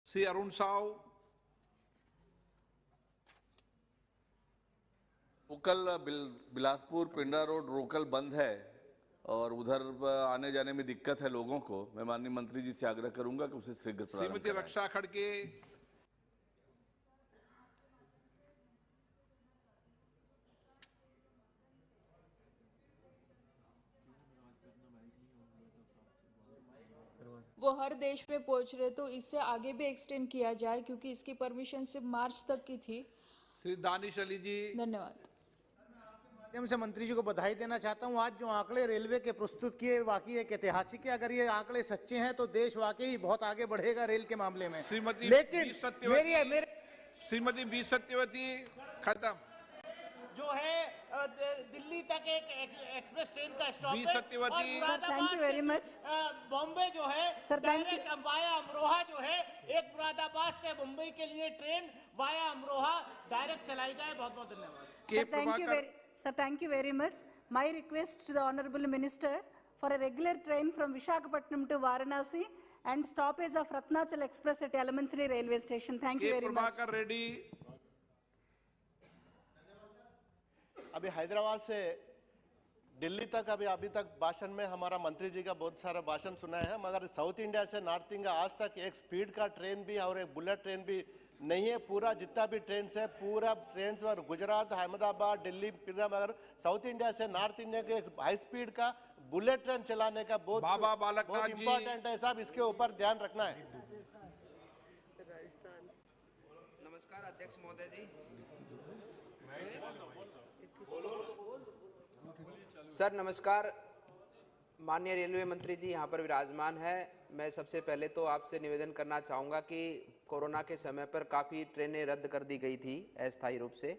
Shri Arun Sao. Local Bilaspur पिंडा road local बंद है और उधर आने जाने में दिक्कत है लोगों को। मैं माननीय मंत्री जी से आग्रह करूंगा कि उसे शीघ्र प्रारंभ श्रीमती कराएं। रक्षा खड़के। वो हर देश में पहुंच रहे तो इससे आगे भी एक्सटेंड किया जाए क्योंकि इसकी परमिशन सिर्फ मार्च तक की थी। श्री दानिश अली जी। धन्यवाद। माध्यम से मंत्री जी को बधाई देना चाहता हूं। आज जो आंकड़े रेलवे के प्रस्तुत किए वाकई एक ऐतिहासिक है। अगर ये आंकड़े सच्चे हैं तो देश वाकई बहुत आगे बढ़ेगा रेल के मामले में। श्रीमती लेकिन श्रीमति बी सत्यवती खत्म। जो है दिल्ली तक एक एक्सप्रेस ट्रेन का स्टॉप बी है सत्यवती। और thank you very much. Bombay जो है sir, thank you. Direct via Amroha जो है एक मुरादाबाद से मुंबई के लिए ट्रेन वाया अमरोहा डायरेक्ट चलाई जाए। बहुत बहुत धन्यवाद। Sir, thank you very much. My request to the Honorable Minister for a regular train from Visakhapatnam to Varanasi and stoppage of Ratnachal Express at Elementary Railway Station. Thank you very much. Prabhakar Reddy. अभी हैदराबाद से दिल्ली तक अभी तक भाषण में हमारा मंत्री जी का बहुत सारा भाषण सुना है, मगर साउथ इंडिया से नॉर्थ इंडिया आज तक एक स्पीड का ट्रेन भी और एक बुलेट ट्रेन भी नहीं है। पूरा जितना भी ट्रेन है पूरा ट्रेन और गुजरात अहमदाबाद दिल्ली फिर मगर साउथ इंडिया से नॉर्थ इंडिया के हाई स्पीड का बुलेट ट्रेन चलाने का बहुत इम्पोर्टेंट है साहब, इसके ऊपर ध्यान रखना है। नमस्कार अध्यक्ष महोदय जी। सर नमस्कार। माननीय रेलवे मंत्री जी यहाँ पर विराजमान है। मैं सबसे पहले तो आपसे निवेदन करना चाहूँगा कि कोरोना के समय पर काफ़ी ट्रेनें रद्द कर दी गई थी अस्थायी रूप से,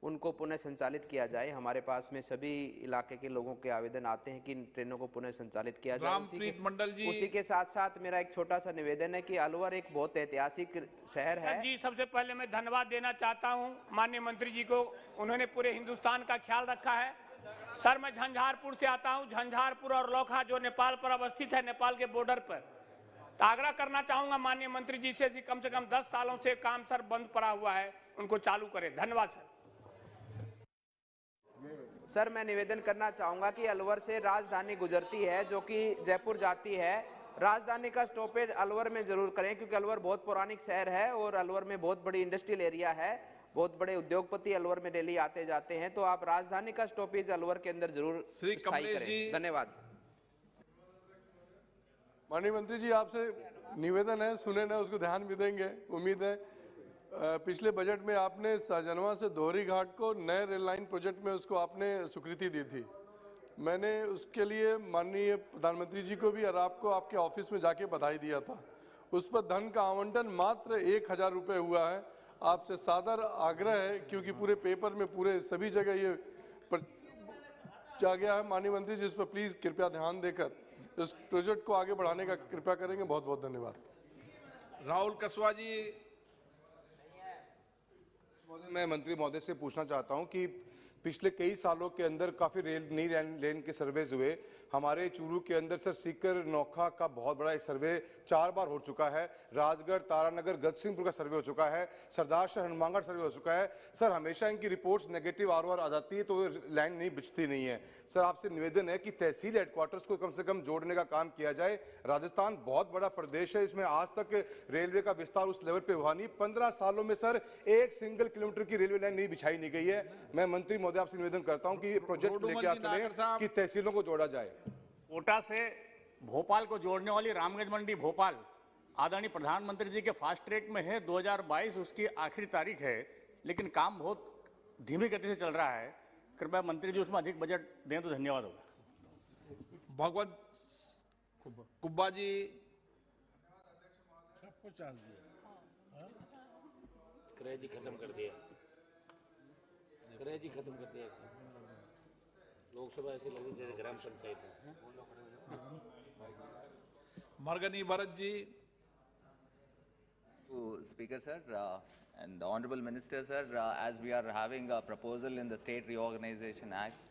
उनको पुनः संचालित किया जाए। हमारे पास में सभी इलाके के लोगों के आवेदन आते हैं कि इन ट्रेनों को पुनः संचालित किया जाए। उसी के साथ साथ मेरा एक छोटा सा निवेदन है कि अलवर एक बहुत ऐतिहासिक शहर है जी। सबसे पहले मैं धन्यवाद देना चाहता हूँ माननीय मंत्री जी को, उन्होंने पूरे हिंदुस्तान का ख्याल रखा है। सर मैं झंझारपुर से आता हूँ। झंझारपुर और लोखा जो नेपाल पर अवस्थित है, नेपाल के बॉर्डर पर, तो आग्रह करना चाहूंगा माननीय मंत्री जी से कम 10 सालों से काम सर बंद पड़ा हुआ है, उनको चालू करें। धन्यवाद सर। सर मैं निवेदन करना चाहूँगा कि अलवर से राजधानी गुजरती है जो कि जयपुर जाती है। राजधानी का स्टॉपेज अलवर में जरूर करें क्योंकि अलवर बहुत पौराणिक शहर है और अलवर में बहुत बड़ी इंडस्ट्रियल एरिया है, बहुत बड़े उद्योगपति अलवर में डेली आते जाते हैं, तो आप राजधानी का स्टॉपेज अलवर के अंदर जरूर स्थायी करें। धन्यवाद। माननीय मंत्री जी आपसे निवेदन है, सुने ना उसको ध्यान भी देंगे उम्मीद है। पिछले बजट में आपने सहजनवा से दोहरी घाट को नए रेल लाइन प्रोजेक्ट में उसको आपने स्वीकृति दी थी। मैंने उसके लिए माननीय प्रधानमंत्री जी को भी और आपको आपके ऑफिस में जाके बधाई दिया था। उस पर धन का आवंटन मात्र 1000 रुपये हुआ है। आपसे सादर आग्रह है क्योंकि पूरे पेपर में पूरे सभी जगह ये जा गया है माननीय मंत्री जी, इस पर प्लीज़ कृपया ध्यान देकर इस प्रोजेक्ट को आगे बढ़ाने का कृपया करेंगे। बहुत बहुत धन्यवाद। राहुल कसवा जी। मैं मंत्री महोदय से पूछना चाहता हूं कि पिछले कई सालों के अंदर काफी नई लेन के सर्वेज हुए। हमारे चूरू के अंदर सर सीकर नौखा का बहुत बड़ा एक सर्वे 4 बार हो चुका है। राजगढ़ तारानगर गजसिंहपुर का सर्वे हो चुका है। सरदार हनुमानगढ़ सर्वे हो चुका है। सर हमेशा इनकी रिपोर्ट्स नेगेटिव आर आ जाती है तो लाइन नहीं बिछती नहीं है। सर आपसे निवेदन है कि तहसील हेडक्वार्टर्स को कम से कम जोड़ने का काम किया जाए। राजस्थान बहुत बड़ा प्रदेश है, इसमें आज तक रेलवे का विस्तार उस लेवल पे हुआ नहीं। 15 सालों में सर 1 सिंगल किलोमीटर की रेलवे लाइन नहीं बिछाई नहीं गई है। मैं मंत्री महोदय आपसे निवेदन करता हूं कि प्रोजेक्ट लेके आते हैं कि तहसीलों को जोड़ा जाए। कोटा से भोपाल को जोड़ने वाली रामगंज मंडी भोपाल आदरणीय प्रधानमंत्री जी के फास्ट ट्रैक में है। 2022 उसकी आखिरी तारीख है, लेकिन काम बहुत धीमी गति से चल रहा है। कृपया मंत्री जी उसमें अधिक बजट दें तो धन्यवाद होगा। भगवत कुब्बा जी। सबको चार्ज दिया, क्रय जी खत्म कर दिया, क्रय जी खत्म कर दिया। लोकसभा ऐसी लगी जैसे ग्राम पंचायत है। मरगनी Bharat ji. Speaker sir and the Honorable Minister sir, as we are having a proposal in the State Reorganization Act,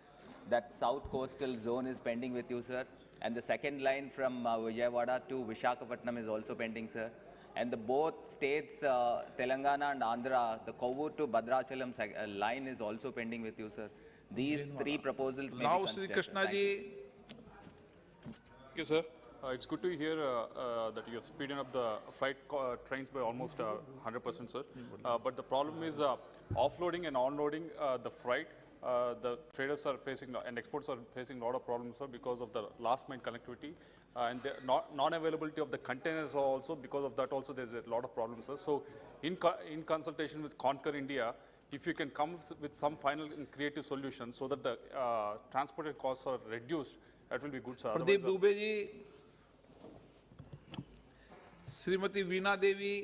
that South Coastal Zone is pending with you sir, and the second line from Vijayawada to Visakhapatnam is also pending sir, And the both states, Telangana and Andhra, the Kovvur to Bhadrachalam line is also pending with you, sir. These three proposals may Now be Sri considered. Krishna Thank you. ji. Thank you, sir. It's good to hear that you have speeded up the freight trains by almost 100%, sir. But the problem is offloading and onloading the freight. The traders are facing and exports are facing a lot of problems, sir, because of the last mile connectivity and the non-availability of the containers also. Because of that, also there's a lot of problems, sir. So, in consultation with Conquer India, if you can come with some final and creative solution so that the transported costs are reduced, that will be good, sir. Pradeep Dubey ji, Shrimati Veena Devi,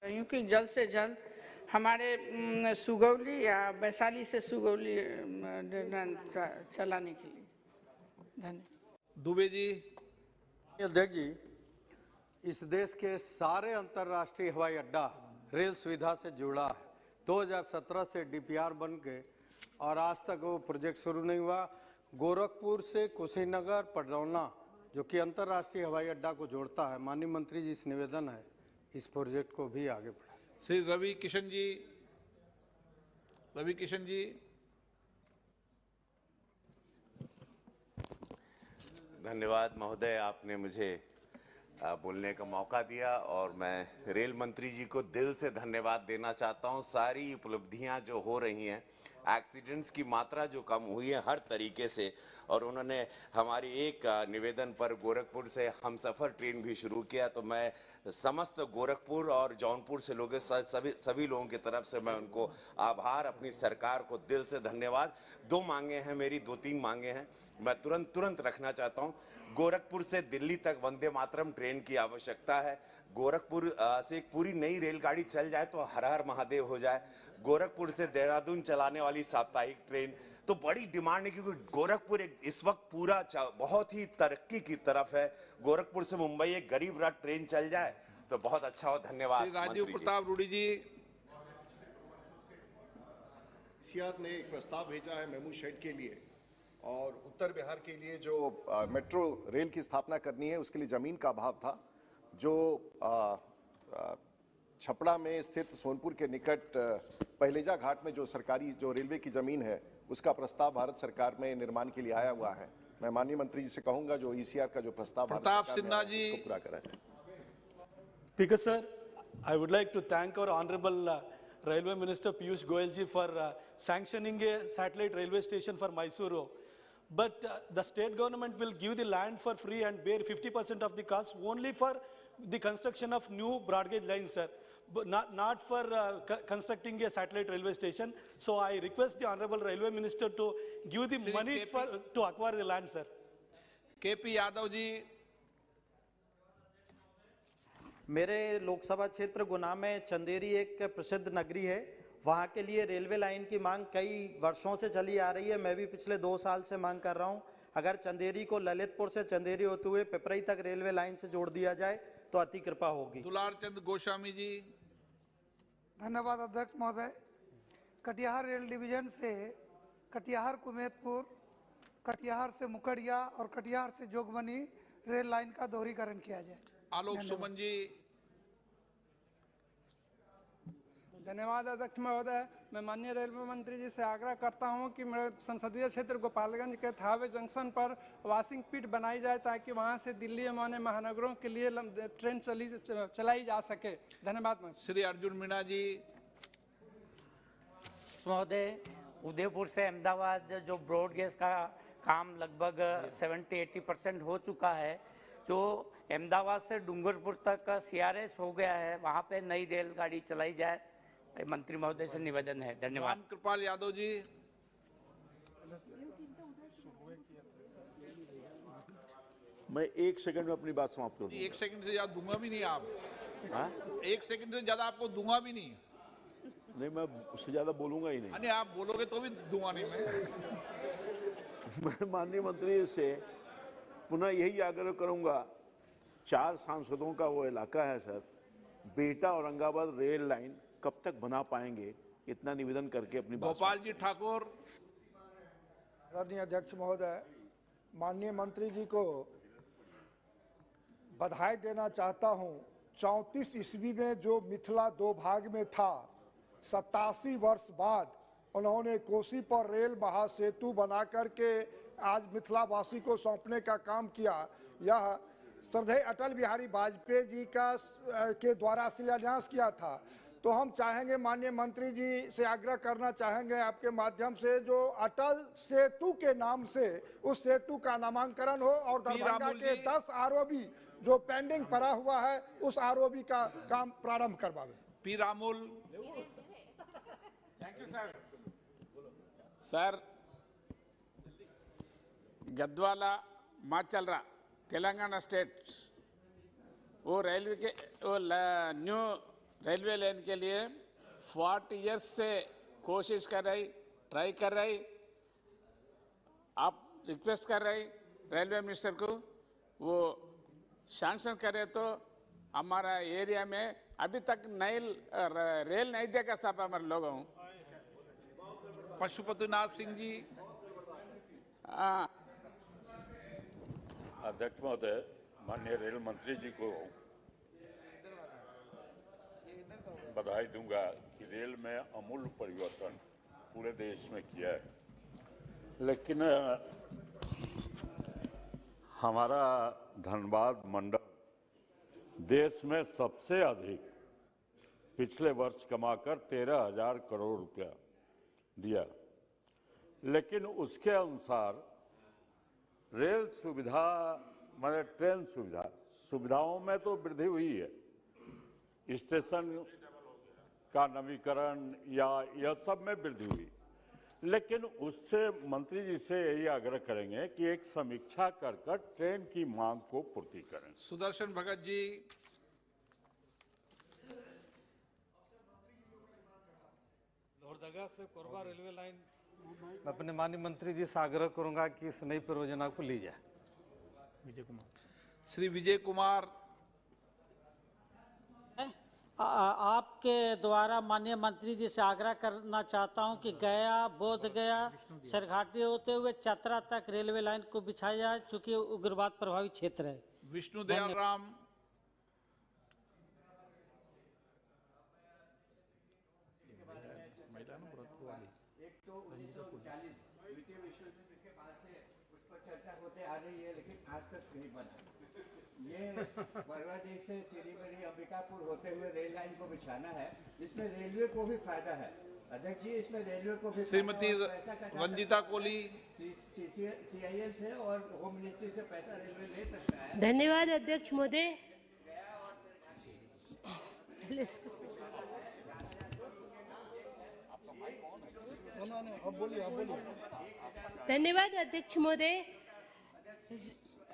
क्योंकि जल्द से जल्द हमारे सुगौली या वैशाली से सुगौली चलाने के लिए धन्यवाद। दुबे जी। अध्यक्ष जी, इस देश के सारे अंतर्राष्ट्रीय हवाई अड्डा रेल सुविधा से जुड़ा है। 2017 से डीपीआर बन के और आज तक वो प्रोजेक्ट शुरू नहीं हुआ। गोरखपुर से कुशीनगर पडरौना जो कि अंतर्राष्ट्रीय हवाई अड्डा को जोड़ता है, माननीय मंत्री जी से निवेदन है इस प्रोजेक्ट को भी आगे बढ़ाएं। श्री रवि किशन जी, रवि किशन जी। धन्यवाद महोदय, आपने मुझे बोलने का मौका दिया और मैं रेल मंत्री जी को दिल से धन्यवाद देना चाहता हूं। सारी उपलब्धियां जो हो रही हैं, एक्सीडेंट्स की मात्रा जो कम हुई है हर तरीके से, और उन्होंने हमारी एक निवेदन पर गोरखपुर से हमसफ़र ट्रेन भी शुरू किया, तो मैं समस्त गोरखपुर और जौनपुर से लोग सभी लोगों की तरफ से मैं उनको आभार, अपनी सरकार को दिल से धन्यवाद। 2 मांगे हैं मेरी, 2-3 मांगे हैं, मैं तुरंत रखना चाहता हूं। गोरखपुर से दिल्ली तक वंदे मातरम ट्रेन की आवश्यकता है। गोरखपुर से एक पूरी नई रेलगाड़ी चल जाए तो हर हर महादेव हो जाए। गोरखपुर से देहरादून चलाने वाली साप्ताहिक ट्रेन तो बड़ी डिमांड है, क्योंकि गोरखपुर इस वक्त पूरा बहुत ही तरक्की की तरफ है। गोरखपुर से मुंबई एक गरीब रथ ट्रेन चल जाए तो बहुत अच्छा हो। धन्यवाद। राजीव प्रताप रूडी जी। सीआर ने एक प्रस्ताव भेजा है मेमू शेड के लिए, और उत्तर बिहार के लिए जो मेट्रो रेल की स्थापना करनी है उसके लिए जमीन का अभाव था। जो छपड़ा में स्थित सोनपुर के निकट पहलेजा घाट में जो सरकारी जो रेलवे की जमीन है उसका प्रस्ताव भारत सरकार में निर्माण के लिए आया हुआ है। मैं माननीय मंत्री जी से कहूंगा जो ईसीआर का जो प्रस्ताव प्रताप सिन्हा जी उसको पूरा करा जाए। Speaker sir, I would like to thank our honorable Railway Minister Piyush Goyal ji for sanctioning a satellite railway station for Mysuru. But the state government will give the land for free and bear 50% of the cost only for the construction of new broad gauge lines, sir. But not for constructing a satellite railway station. So I request the honorable Railway Minister to give the money to acquire the land, sir. KP Yadav ji. मेरे लोकसभा क्षेत्र गुना में चंदेरी एक प्रसिद्ध नगरी है। वहाँ के लिए रेलवे लाइन की मांग कई वर्षों से चली आ रही है। मैं भी पिछले 2 साल से मांग कर रहा हूँ, अगर चंदेरी को ललितपुर से चंदेरी होते हुए पिपरई तक रेलवे लाइन से जोड़ दिया जाए तो अति कृपा होगी। दुलार चंद गोस्वामी जी। धन्यवाद अध्यक्ष महोदय। कटिहार रेल डिवीजन से कटिहार कुमेतपुर, कटिहार से मुकड़िया और कटिहार से जोगबनी रेल लाइन का दोहरीकरण किया जाए। आलोक सुमन जी। धन्यवाद अध्यक्ष महोदय। मैं माननीय रेलवे मंत्री जी से आग्रह करता हूं कि मेरे संसदीय क्षेत्र गोपालगंज के थावे जंक्शन पर वॉशिंग पिट बनाई जाए ताकि वहां से दिल्ली एवं महानगरों के लिए ट्रेन चलाई जा सके। धन्यवाद। श्री अर्जुन मीणा जी। महोदय, उदयपुर से अहमदाबाद जो ब्रॉड गेज का काम लगभग 70-80% हो चुका है। जो अहमदाबाद से डूंगरपुर तक का CRS हो गया है, वहाँ पे नई रेलगाड़ी चलाई जाए, मंत्री महोदय से निवेदन है। धन्यवाद। राम कृपाल यादव जी। मैं 1 सेकंड में अपनी बात समाप्त करूँ। 1 सेकंड से ज्यादा दूंगा भी नहीं आप। हाँ? 1 सेकंड से ज्यादा आपको दूंगा भी नहीं। नहीं, मैं उससे ज्यादा बोलूंगा ही नहीं। नहीं, आप बोलोगे तो भी दूंगा नहीं मैं माननीय मंत्री से पुनः यही आग्रह करूंगा, 4 सांसदों का वो इलाका है सर, बेटा औरंगाबाद रेल लाइन कब तक बना पाएंगे, इतना निवेदन करके अपनी बात। गोपाल जी ठाकुर। आदरणीय अध्यक्ष महोदय, माननीय मंत्री जी को बधाई देना चाहता हूं। 34 ईस्वी में जो मिथिला 2 भाग में था, 87 वर्ष बाद उन्होंने कोसी पर रेल महासेतु बना करके आज मिथिलावासी को सौंपने का काम किया। यह श्रद्धेय अटल बिहारी वाजपेयी जी के द्वारा शिलान्यास किया था। तो हम चाहेंगे, माननीय मंत्री जी से आग्रह करना चाहेंगे आपके माध्यम से, जो अटल सेतु के नाम से उस सेतु का नामांकन हो और दरभंगा के 10 आरओबी जो पेंडिंग पड़ा हुआ है उस आरओबी का काम प्रारंभ करवावे। P Ramulu. Thank you sir. Sir, Gadwal Macherla Telangana state वो रेलवे के न्यू रेलवे लाइन के लिए 40 इयर्स से कोशिश कर रही, ट्राई कर रही। आप रिक्वेस्ट कर रही रेलवे मिनिस्टर को वो सैंक्शन करे तो हमारा एरिया में अभी तक रेल नहीं देखा सब हमारे लोगों। पशुपतिनाथ सिंह जी। अध्यक्ष महोदय, माननीय रेल मंत्री जी को बधाई दूंगा कि रेल में अमूल परिवर्तन पूरे देश में किया है, लेकिन हमारा धनबाद मंडल देश में सबसे अधिक पिछले वर्ष कमाकर 13,000 करोड़ रुपया दिया, लेकिन उसके अनुसार रेल सुविधा माने ट्रेन सुविधाओं में तो वृद्धि हुई है, स्टेशन का नवीकरण या यह सब में वृद्धि हुई, लेकिन उससे मंत्री जी से यही आग्रह करेंगे कि एक समीक्षा कर ट्रेन की मांग को पूर्ति करें। सुदर्शन भगत जी। लोहरदगा से कोरबा रेलवे लाइन मैं अपने माननीय मंत्री जी से आग्रह करूंगा कि इस नई परियोजना को ली जाए। विजय कुमार। श्री विजय कुमार। आपके द्वारा माननीय मंत्री जी से आग्रह करना चाहता हूं कि गया, बोध गया, सरघाटी होते हुए चतरा तक रेलवे लाइन को बिछाया जाए, चूंकि उग्रवाद प्रभावित क्षेत्र है। विष्णु दयाल राम। होते आ रही है, लेकिन आज तक नहीं बना। ये बरवाडी से चिड़ीबड़ी अंबिकापुर होते हुए रेल लाइन को बिछाना है, जिसमें रेलवे को भी फायदा है। अध्यक्ष जी, इसमें रेलवे को भी श्रीमती रंजीता कोहली। CIL से और होम मिनिस्ट्री से पैसा रेलवे ले सकता है। धन्यवाद अध्यक्ष महोदय। धन्यवाद अध्यक्ष महोदय।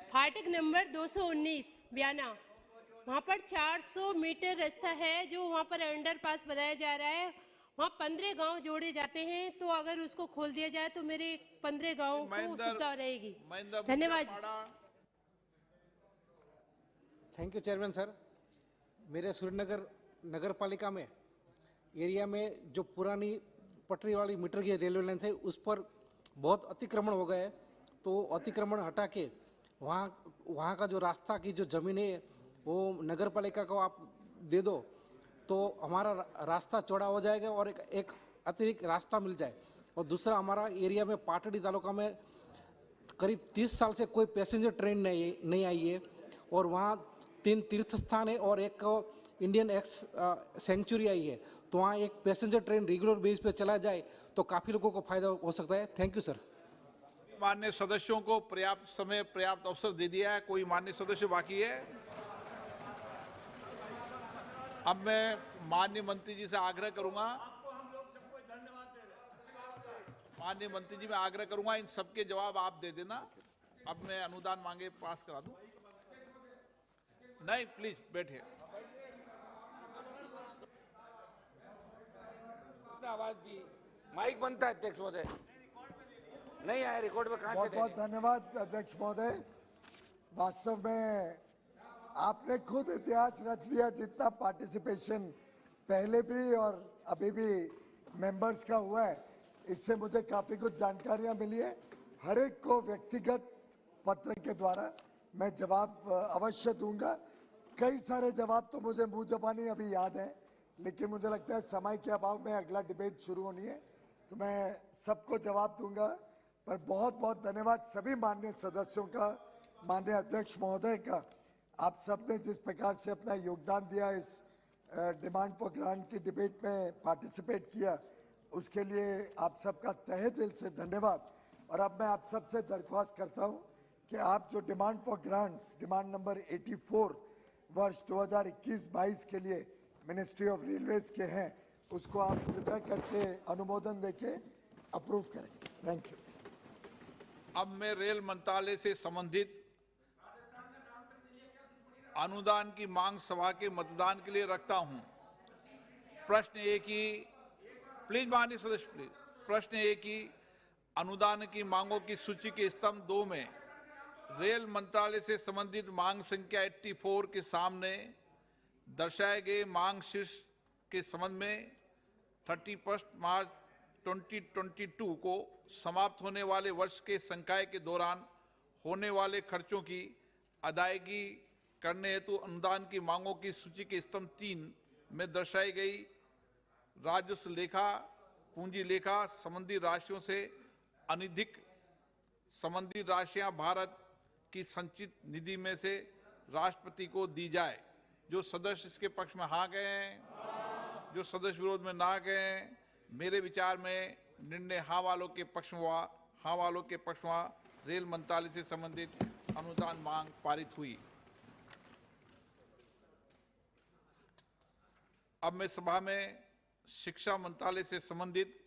फाटक नंबर 219 बयाना, वहाँ पर 400 मीटर रास्ता है जो वहाँ पर अंडरपास बनाया जा रहा है। वहाँ 15 गांव जोड़े जाते हैं, तो अगर उसको खोल दिया जाए तो मेरे 15 गांवों को सुविधा रहेगी। धन्यवाद। Thank you chairman sir. मेरे सूर्यनगर नगर पालिका में एरिया में जो पुरानी पटरी वाली मीटर की रेलवे लाइन थी उस पर बहुत अतिक्रमण हो गए, तो अतिक्रमण हटा के वहाँ का जो रास्ता की जो ज़मीन है वो नगर पालिका को आप दे दो, तो हमारा रास्ता चौड़ा हो जाएगा और एक अतिरिक्त रास्ता मिल जाए। और दूसरा, हमारा एरिया में पाटड़ी तालुका में करीब 30 साल से कोई पैसेंजर ट्रेन नहीं आई है, और वहाँ 3 तीर्थ स्थान है और एक इंडियन एक्स सेंचुरी आई है, तो वहाँ एक पैसेंजर ट्रेन रेगुलर बेस पे चला जाए तो काफ़ी लोगों को फायदा हो सकता है। Thank you sir. माननीय सदस्यों को पर्याप्त समय, पर्याप्त अवसर दे दिया है। कोई माननीय सदस्य बाकी है? अब मैं माननीय मंत्री जी से आग्रह करूंगा, माननीय मंत्री जी मैं आग्रह करूंगा इन सबके जवाब आप दे देना। अब मैं अनुदान मांगे पास करा दूं। नहीं, प्लीज बैठिए। आवाज दी, माइक बनता है अध्यक्ष महोदय, नहीं आया रिकॉर्ड में। कहां से? बहुत बहुत धन्यवाद अध्यक्ष महोदय। वास्तव में आपने खुद इतिहास रच दिया, जितना पार्टिसिपेशन पहले भी और अभी भी मेंबर्स का हुआ है, इससे मुझे काफ़ी कुछ जानकारियां मिली है। हर एक को व्यक्तिगत पत्र के द्वारा मैं जवाब अवश्य दूंगा। कई सारे जवाब तो मुझे मुंह जबानी अभी याद है, लेकिन मुझे लगता है समय के अभाव में अगला डिबेट शुरू होनी है, तो मैं सबको जवाब दूंगा। पर बहुत बहुत धन्यवाद सभी माननीय सदस्यों का, माननीय अध्यक्ष महोदय का। आप सब ने जिस प्रकार से अपना योगदान दिया, इस डिमांड फॉर ग्रांट की डिबेट में पार्टिसिपेट किया, उसके लिए आप सबका तहे दिल से धन्यवाद। और अब मैं आप सबसे दरख्वास्त करता हूं कि आप जो demand for grants demand number 84 वर्ष 2021-22 के लिए मिनिस्ट्री ऑफ रेलवेज के हैं, उसको आप कृपया करके अनुमोदन देके अप्रूव करें। Thank you. अब मैं रेल मंत्रालय से संबंधित अनुदान की मांग सभा के मतदान के लिए रखता हूं। प्रश्न एक ही, प्लीज माननीय सदस्य प्लीज, प्रश्न एक ही, अनुदान की मांगों की सूची के स्तंभ 2 में रेल मंत्रालय से संबंधित मांग संख्या 84 के सामने दर्शाए गए मांग शीर्ष के संबंध में 31 मार्च 2022 को समाप्त होने वाले वर्ष के संकाय के दौरान होने वाले खर्चों की अदायगी करने हेतु अनुदान की मांगों की सूची के स्तंभ 3 में दर्शाई गई राजस्व लेखा, पूंजी लेखा संबंधी राशियों से अनधिक संबंधित राशियां भारत की संचित निधि में से राष्ट्रपति को दी जाए। जो सदस्य इसके पक्ष में हाँ गए हैं, जो सदस्य विरोध में ना गए हैं, मेरे विचार में निर्णय हाँ वालों के पक्ष में हुआ। हाँ वालों के पक्ष में रेल मंत्रालय से संबंधित अनुदान मांग पारित हुई। अब मैं सभा में शिक्षा मंत्रालय से संबंधित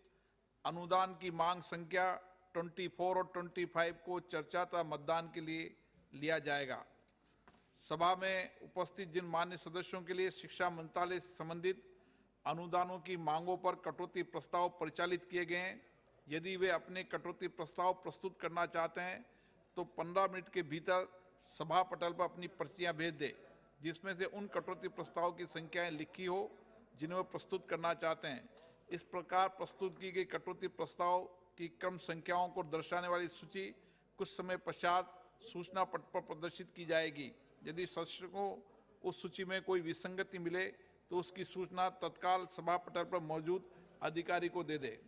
अनुदान की मांग संख्या 24 और 25 को चर्चा तथा मतदान के लिए लिया जाएगा। सभा में उपस्थित जिन मान्य सदस्यों के लिए शिक्षा मंत्रालय से संबंधित अनुदानों की मांगों पर कटौती प्रस्ताव परिचालित किए गए हैं, यदि वे अपने कटौती प्रस्ताव प्रस्तुत करना चाहते हैं तो 15 मिनट के भीतर सभा पटल पर अपनी पर्चियां भेज दें, जिसमें से उन कटौती प्रस्ताव की संख्याएं लिखी हो जिन्हें वे प्रस्तुत करना चाहते हैं। इस प्रकार प्रस्तुत की गई कटौती प्रस्ताव की क्रम संख्याओं को दर्शाने वाली सूची कुछ समय पश्चात सूचना पट पर प्रदर्शित की जाएगी। यदि सदस्य को उस सूची में कोई विसंगति मिले तो उसकी सूचना तत्काल सभा पटल पर मौजूद अधिकारी को दे दे।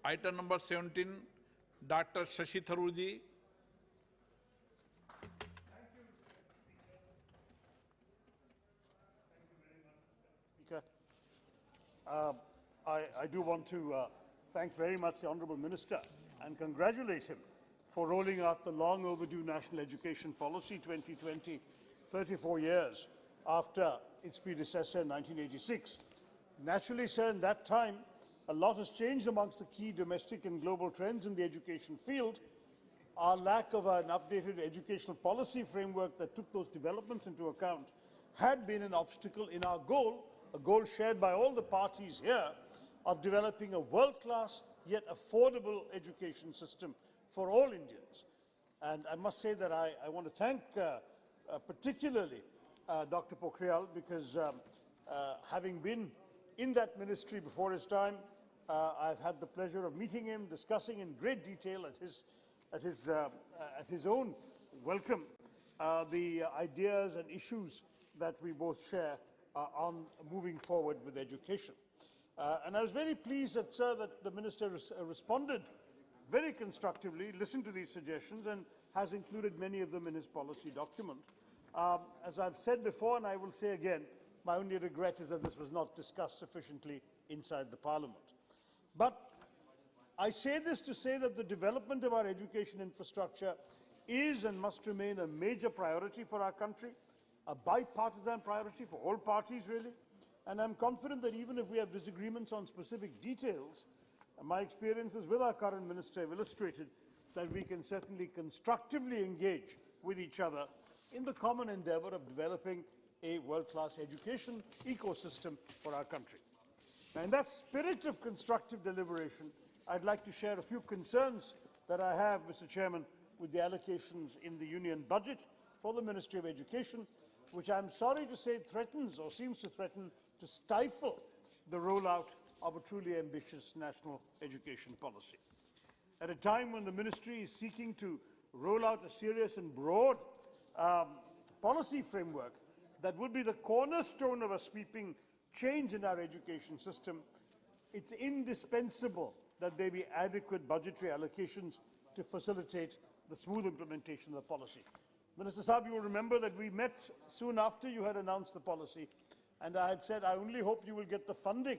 Item number 17, doctor Shashi Tharoor ji. I do want to thank very much the Honourable Minister and congratulate him for rolling out the long overdue National Education Policy 2020, 34 years after its predecessor in 1986. Naturally, sir, in that time, a lot has changed amongst the key domestic and global trends in the education field. Our lack of an updated educational policy framework that took those developments into account had been an obstacle in our goal, a goal shared by all the parties here, of developing a world-class yet affordable education system for all Indians. And I must say that I want to thank particularly Dr. Pokhriyal, because having been in that ministry before his time, I've had the pleasure of meeting him, discussing in great detail at his own welcome the ideas and issues that we both share on moving forward with education. And I was very pleased that, sir, that the minister responded very constructively, listened to these suggestions, and has included many of them in his policy document. As I've said before, and I will say again, my only regret is that this was not discussed sufficiently inside the Parliament. But I say this to say that the development of our education infrastructure is and must remain a major priority for our country, a bipartisan priority for all parties, really. And I'm confident that even if we have disagreements on specific details, my experiences with our current minister have illustrated that we can certainly constructively engage with each other in the common endeavour of developing a world-class education ecosystem for our country. Now, in that spirit of constructive deliberation, I'd like to share a few concerns that I have, Mr. Chairman, with the allocations in the Union budget for the Ministry of Education, which I'm sorry to say threatens or seems to threaten to stifle the rollout of a truly ambitious national education policy. At a time when the ministry is seeking to roll out a serious and broad policy framework that would be the cornerstone of a sweeping change in our education system, it's indispensable that there be adequate budgetary allocations to facilitate the smooth implementation of the policy. Minister Saab, you will remember that we met soon after you had announced the policy, and I had said, I only hope you will get the funding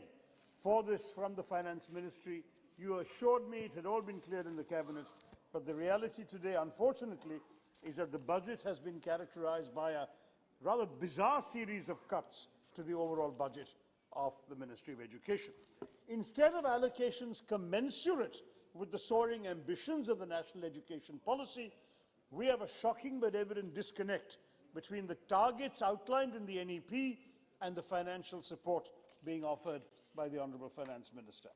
for this from the Finance Ministry. You assured me it had all been cleared in the Cabinet, but the reality today, unfortunately, is that the budget has been characterized by a rather bizarre series of cuts to the overall budget of the Ministry of Education. Instead of allocations commensurate with the soaring ambitions of the national education policy, we have a shocking but evident disconnect between the targets outlined in the NEP and the financial support being offered by the Honourable Finance Minister.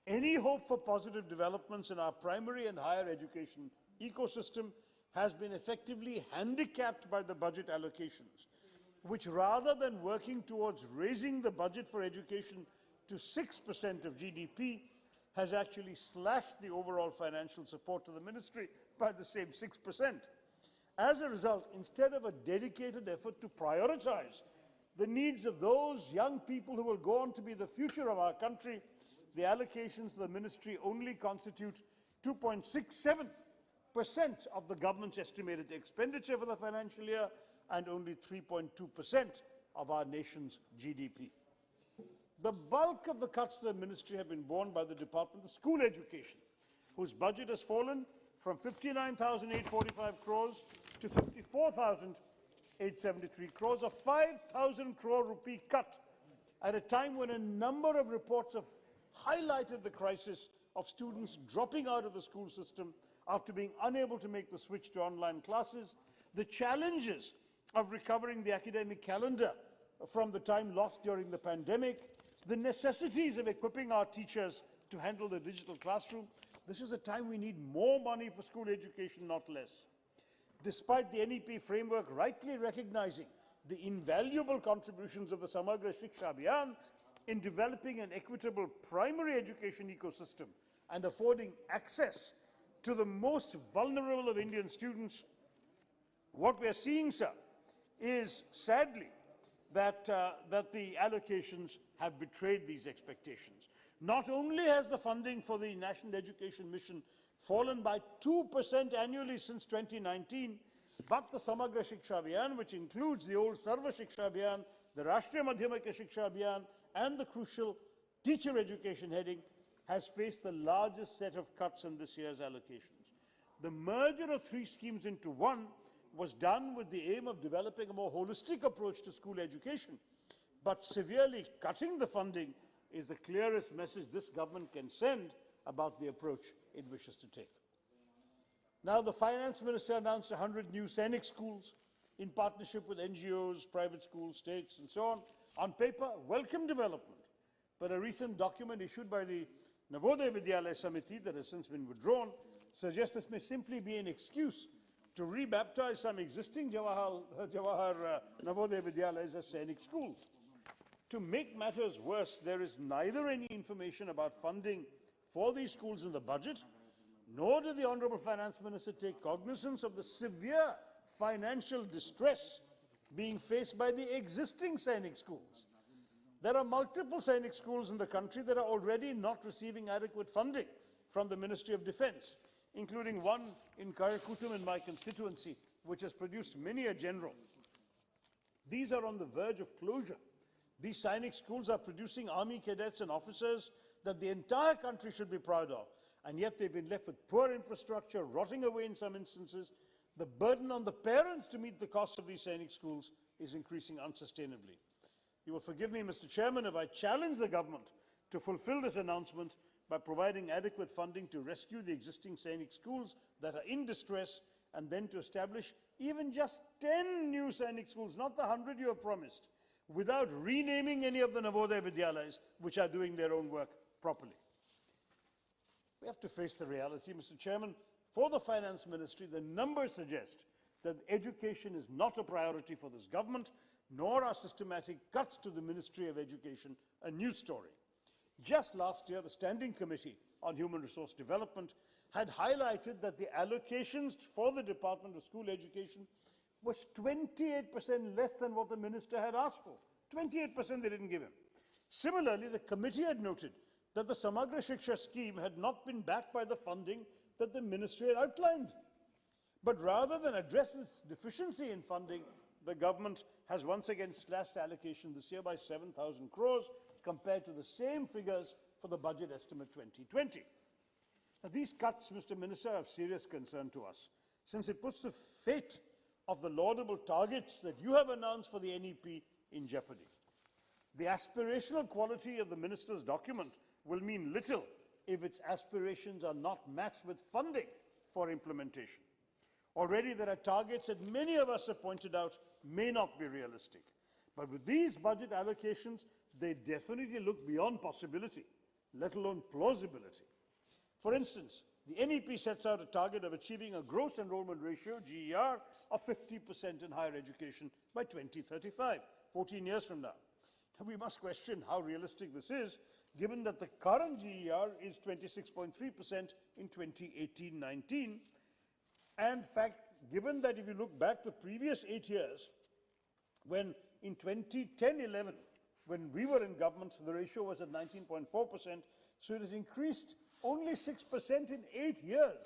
Any hope for positive developments in our primary and higher education ecosystem has been effectively handicapped by the budget allocations, which rather than working towards raising the budget for education to 6% of GDP, has actually slashed the overall financial support to the ministry by the same 6%. As a result, instead of a dedicated effort to prioritize the needs of those young people who will go on to be the future of our country, the allocations of the ministry only constitute 2.67% of the government's estimated expenditure for the financial year and only 3.2% of our nation's GDP. The bulk of the cuts to the ministry have been borne by the Department of School Education, whose budget has fallen from 59,845 crores to 54,873 crores, a 5,000 crore rupee cut at a time when a number of reports have highlighted the crisis of students dropping out of the school system after being unable to make the switch to online classes, the challenges of recovering the academic calendar from the time lost during the pandemic, the necessities of equipping our teachers to handle the digital classroom. This is a time we need more money for school education, not less. Despite the NEP framework rightly recognizing the invaluable contributions of the Samagra Shiksha Abhiyan in developing an equitable primary education ecosystem and affording access to the most vulnerable of Indian students, what we are seeing, sir, is sadly that the allocations have betrayed these expectations. Not only has the funding for the National Education Mission fallen by 2% annually since 2019, but the Samagra Shiksha Abhiyan, which includes the old Sarva Shiksha Abhiyan, the Rashtriya Madhyamika Shiksha Abhiyan, and the crucial teacher education heading, has faced the largest set of cuts in this year's allocations. The merger of three schemes into one was done with the aim of developing a more holistic approach to school education, but severely cutting the funding is the clearest message this government can send about the approach it wishes to take. Now, the Finance Minister announced 100 new Sainik schools in partnership with NGOs, private schools, states, and so on. On paper, welcome development, but a recent document issued by the Navodaya Vidyalaya Samiti that has since been withdrawn suggests this may simply be an excuse to rebaptize some existing Jawahar Navodaya Vidyalayas as Sainik schools. To make matters worse, there is neither any information about funding for these schools in the budget, nor did the Honourable Finance Minister take cognizance of the severe financial distress being faced by the existing Sainik schools. There are multiple Sainik schools in the country that are already not receiving adequate funding from the Ministry of Defence, including one in Karakutum in my constituency, which has produced many a general. These are on the verge of closure. These Sainik schools are producing army cadets and officers that the entire country should be proud of, and yet they've been left with poor infrastructure, rotting away in some instances. The burden on the parents to meet the costs of these Sainik schools is increasing unsustainably. You will forgive me, Mr. Chairman, if I challenge the government to fulfill this announcement by providing adequate funding to rescue the existing Sainik schools that are in distress, and then to establish even just 10 new Sainik schools, not the 100 you have promised, without renaming any of the Navodaya Vidyalayas, which are doing their own work properly. We have to face the reality, Mr. Chairman. For the Finance Ministry, the numbers suggest that education is not a priority for this government, nor are systematic cuts to the Ministry of Education a new story. Just last year, the Standing Committee on Human Resource Development had highlighted that the allocations for the Department of School Education was 28% less than what the minister had asked for. 28% they didn't give him. Similarly, the committee had noted that the Samagra Shiksha scheme had not been backed by the funding that the ministry had outlined. But rather than address this deficiency in funding, the government has once again slashed allocation this year by 7,000 crores compared to the same figures for the budget estimate 2020. Now, these cuts, Mr. Minister, are of serious concern to us, since it puts the fate of the laudable targets that you have announced for the NEP in jeopardy. The aspirational quality of the minister's document will mean little if its aspirations are not matched with funding for implementation. Already there are targets that many of us have pointed out may not be realistic. But with these budget allocations, they definitely look beyond possibility, let alone plausibility. For instance, the NEP sets out a target of achieving a gross enrollment ratio, GER, of 50% in higher education by 2035, 14 years from now. Now, we must question how realistic this is, given that the current GER is 26.3% in 2018-19, and in fact, given that if you look back the previous 8 years, when in 2010-11, when we were in government, the ratio was at 19.4%, so it has increased only 6% in 8 years.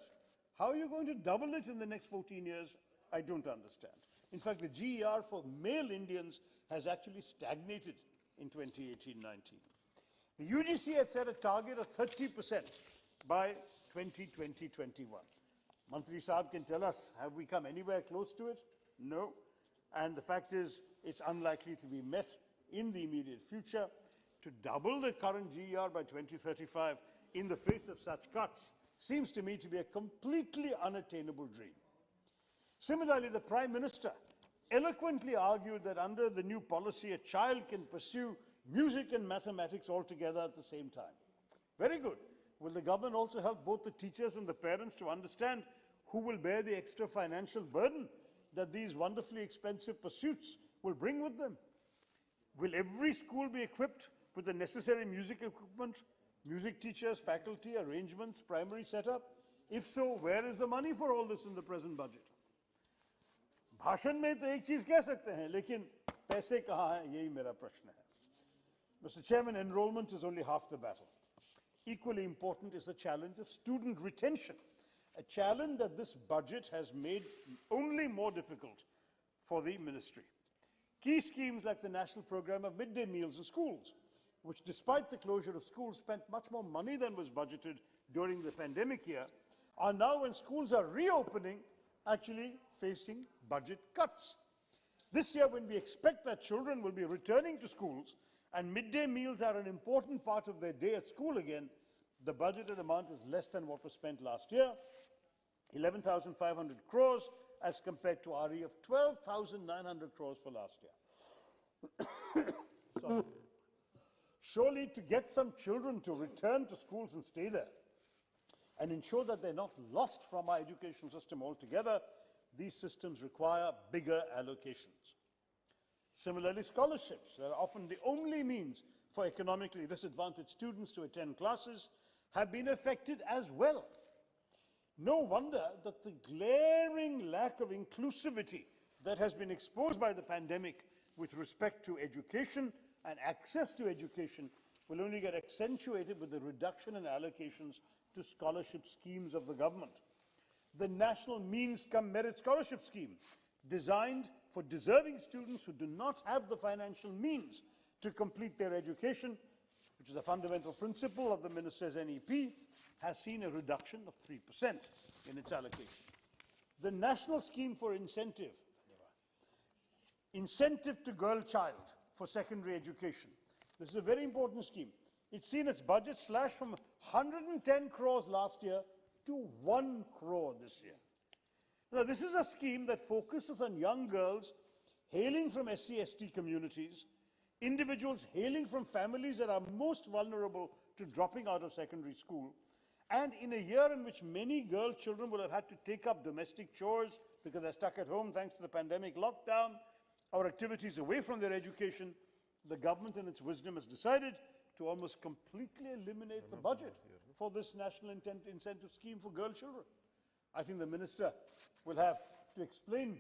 How are you going to double it in the next 14 years? I don't understand. In fact, the GER for male Indians has actually stagnated in 2018-19. The UGC had set a target of 30% by 2020-21. Mantri Saab can tell us, have we come anywhere close to it? No. And the fact is, it's unlikely to be met in the immediate future. To double the current GER by 2035 in the face of such cuts seems to me to be a completely unattainable dream. Similarly, the Prime Minister eloquently argued that under the new policy, a child can pursue music and mathematics altogether at the same time. Very good. Will the government also help both the teachers and the parents to understand who will bear the extra financial burden that these wonderfully expensive pursuits will bring with them? Will every school be equipped with the necessary music equipment, music teachers, faculty, arrangements, primary setup? If so, where is the money for all this in the present budget? भाषण में तो एक चीज कह सकते हैं, लेकिन पैसे कहाँ हैं, यही मेरा प्रश्न है. Mr. Chairman, enrollment is only half the battle. Equally important is the challenge of student retention, a challenge that this budget has made only more difficult for the ministry. Key schemes like the national program of midday meals in schools, which despite the closure of schools spent much more money than was budgeted during the pandemic year, are now, when schools are reopening, actually facing budget cuts. This year, when we expect that children will be returning to schools and midday meals are an important part of their day at school again, the budgeted amount is less than what was spent last year, 11,500 crores as compared to RE of 12,900 crores for last year. So, surely to get some children to return to schools and stay there and ensure that they're not lost from our education system altogether, these systems require bigger allocations. Similarly, scholarships are often the only means for economically disadvantaged students to attend classes have been affected as well. No wonder that the glaring lack of inclusivity that has been exposed by the pandemic with respect to education and access to education will only get accentuated with the reduction in allocations to scholarship schemes of the government. The National Means Cum Merit Scholarship Scheme, designed for deserving students who do not have the financial means to complete their education, which is a fundamental principle of the Minister's NEP, has seen a reduction of 3% in its allocation. The National Scheme for Incentive to Girl Child for secondary education. This is a very important scheme. It's seen its budget slashed from 110 crores last year to 1 crore this year. Now, this is a scheme that focuses on young girls hailing from SC/ST communities, individuals hailing from families that are most vulnerable to dropping out of secondary school, and in a year in which many girl children will have had to take up domestic chores because they're stuck at home thanks to the pandemic lockdown, or activities away from their education, the government in its wisdom has decided to almost completely eliminate the budget for this national incentive scheme for girl children. I think the minister will have to explain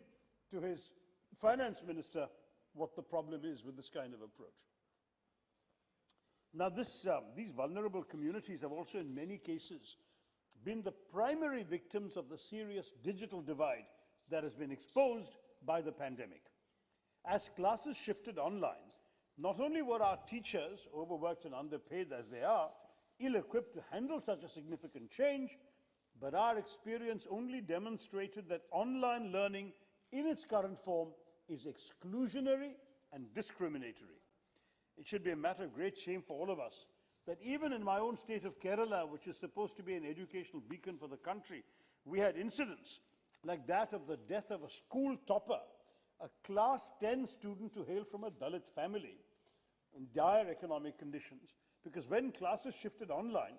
to his finance minister what the problem is with this kind of approach. Now, these vulnerable communities have also in many cases been the primary victims of the serious digital divide that has been exposed by the pandemic. As classes shifted online, not only were our teachers, overworked and underpaid as they are, ill-equipped to handle such a significant change, but our experience only demonstrated that online learning in its current form is exclusionary and discriminatory. It should be a matter of great shame for all of us that even in my own state of Kerala, which is supposed to be an educational beacon for the country, we had incidents like that of the death of a school topper, a class 10 student to hail from a Dalit family in dire economic conditions, because when classes shifted online,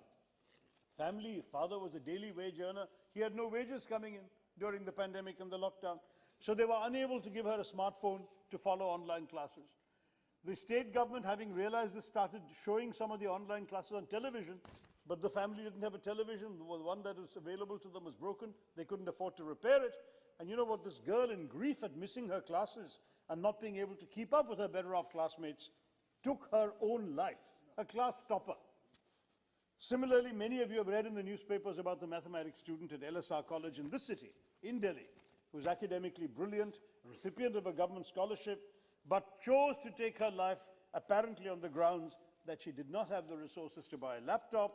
father was a daily wage earner, he had no wages coming in during the pandemic and the lockdown, so they were unable to give her a smartphone to follow online classes. The state government, having realized this, started showing some of the online classes on television, but the family didn't have a television. The one that was available to them was broken. They couldn't afford to repair it. And you know what? This girl, in grief at missing her classes and not being able to keep up with her better-off classmates, took her own life, a class topper. Similarly, many of you have read in the newspapers about the mathematics student at LSR College in this city, in Delhi, who was academically brilliant, recipient of a government scholarship, but chose to take her life apparently on the grounds that she did not have the resources to buy a laptop.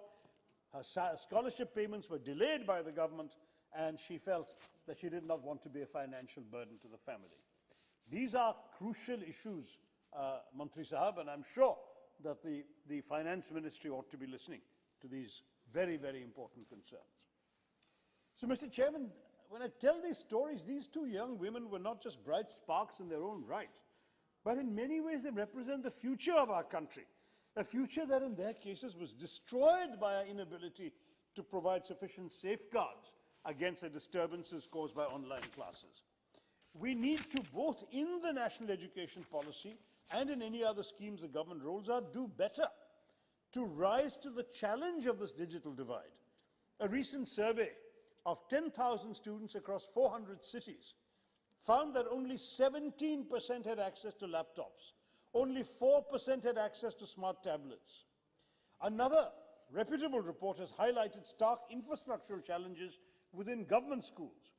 Her scholarship payments were delayed by the government, and she felt that she did not want to be a financial burden to the family. These are crucial issues, Mantri Sahab, and I'm sure that the finance ministry ought to be listening to these very, very important concerns. So, Mr. Chairman, when I tell these stories, these two young women were not just bright sparks in their own right, but in many ways they represent the future of our country, a future that in their cases was destroyed by our inability to provide sufficient safeguards against the disturbances caused by online classes. We need to, both in the national education policy and in any other schemes the government rolls out, do better to rise to the challenge of this digital divide. A recent survey of 10,000 students across 400 cities found that only 17% had access to laptops. Only 4% had access to smart tablets. Another reputable report has highlighted stark infrastructural challenges within government schools.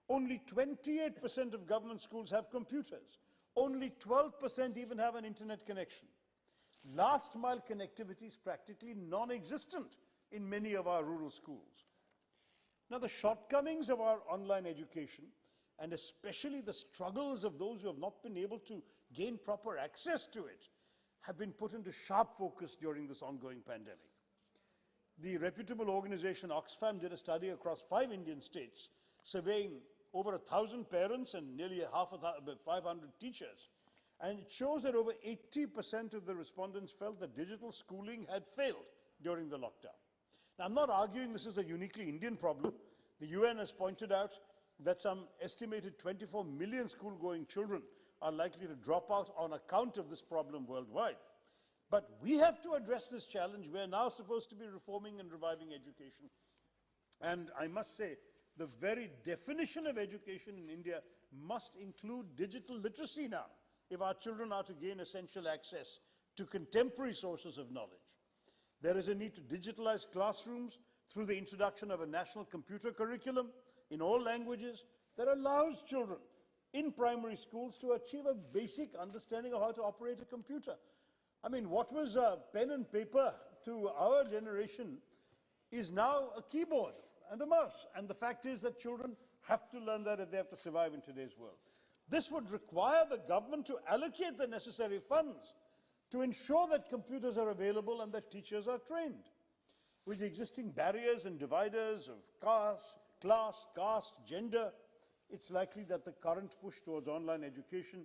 Only 28% of government schools have computers. Only 12% even have an internet connection. Last mile connectivity is practically non-existent in many of our rural schools. Now, the shortcomings of our online education, and especially the struggles of those who have not been able to gain proper access to it, have been put into sharp focus during this ongoing pandemic. The reputable organization Oxfam did a study across 5 Indian states, surveying over 1,000 parents and nearly 500 teachers. And it shows that over 80% of the respondents felt that digital schooling had failed during the lockdown. Now, I'm not arguing this is a uniquely Indian problem. The UN has pointed out that some estimated 24 million school-going children are likely to drop out on account of this problem worldwide. But we have to address this challenge. We are now supposed to be reforming and reviving education. And I must say, the very definition of education in India must include digital literacy now, if our children are to gain essential access to contemporary sources of knowledge. There is a need to digitalize classrooms through the introduction of a national computer curriculum in all languages that allows children in primary schools to achieve a basic understanding of how to operate a computer. I mean, what was pen and paper to our generation is now a keyboard and a mouse. And the fact is that children have to learn that if they have to survive in today's world. This would require the government to allocate the necessary funds to ensure that computers are available and that teachers are trained. With the existing barriers and dividers of class, caste, gender, it's likely that the current push towards online education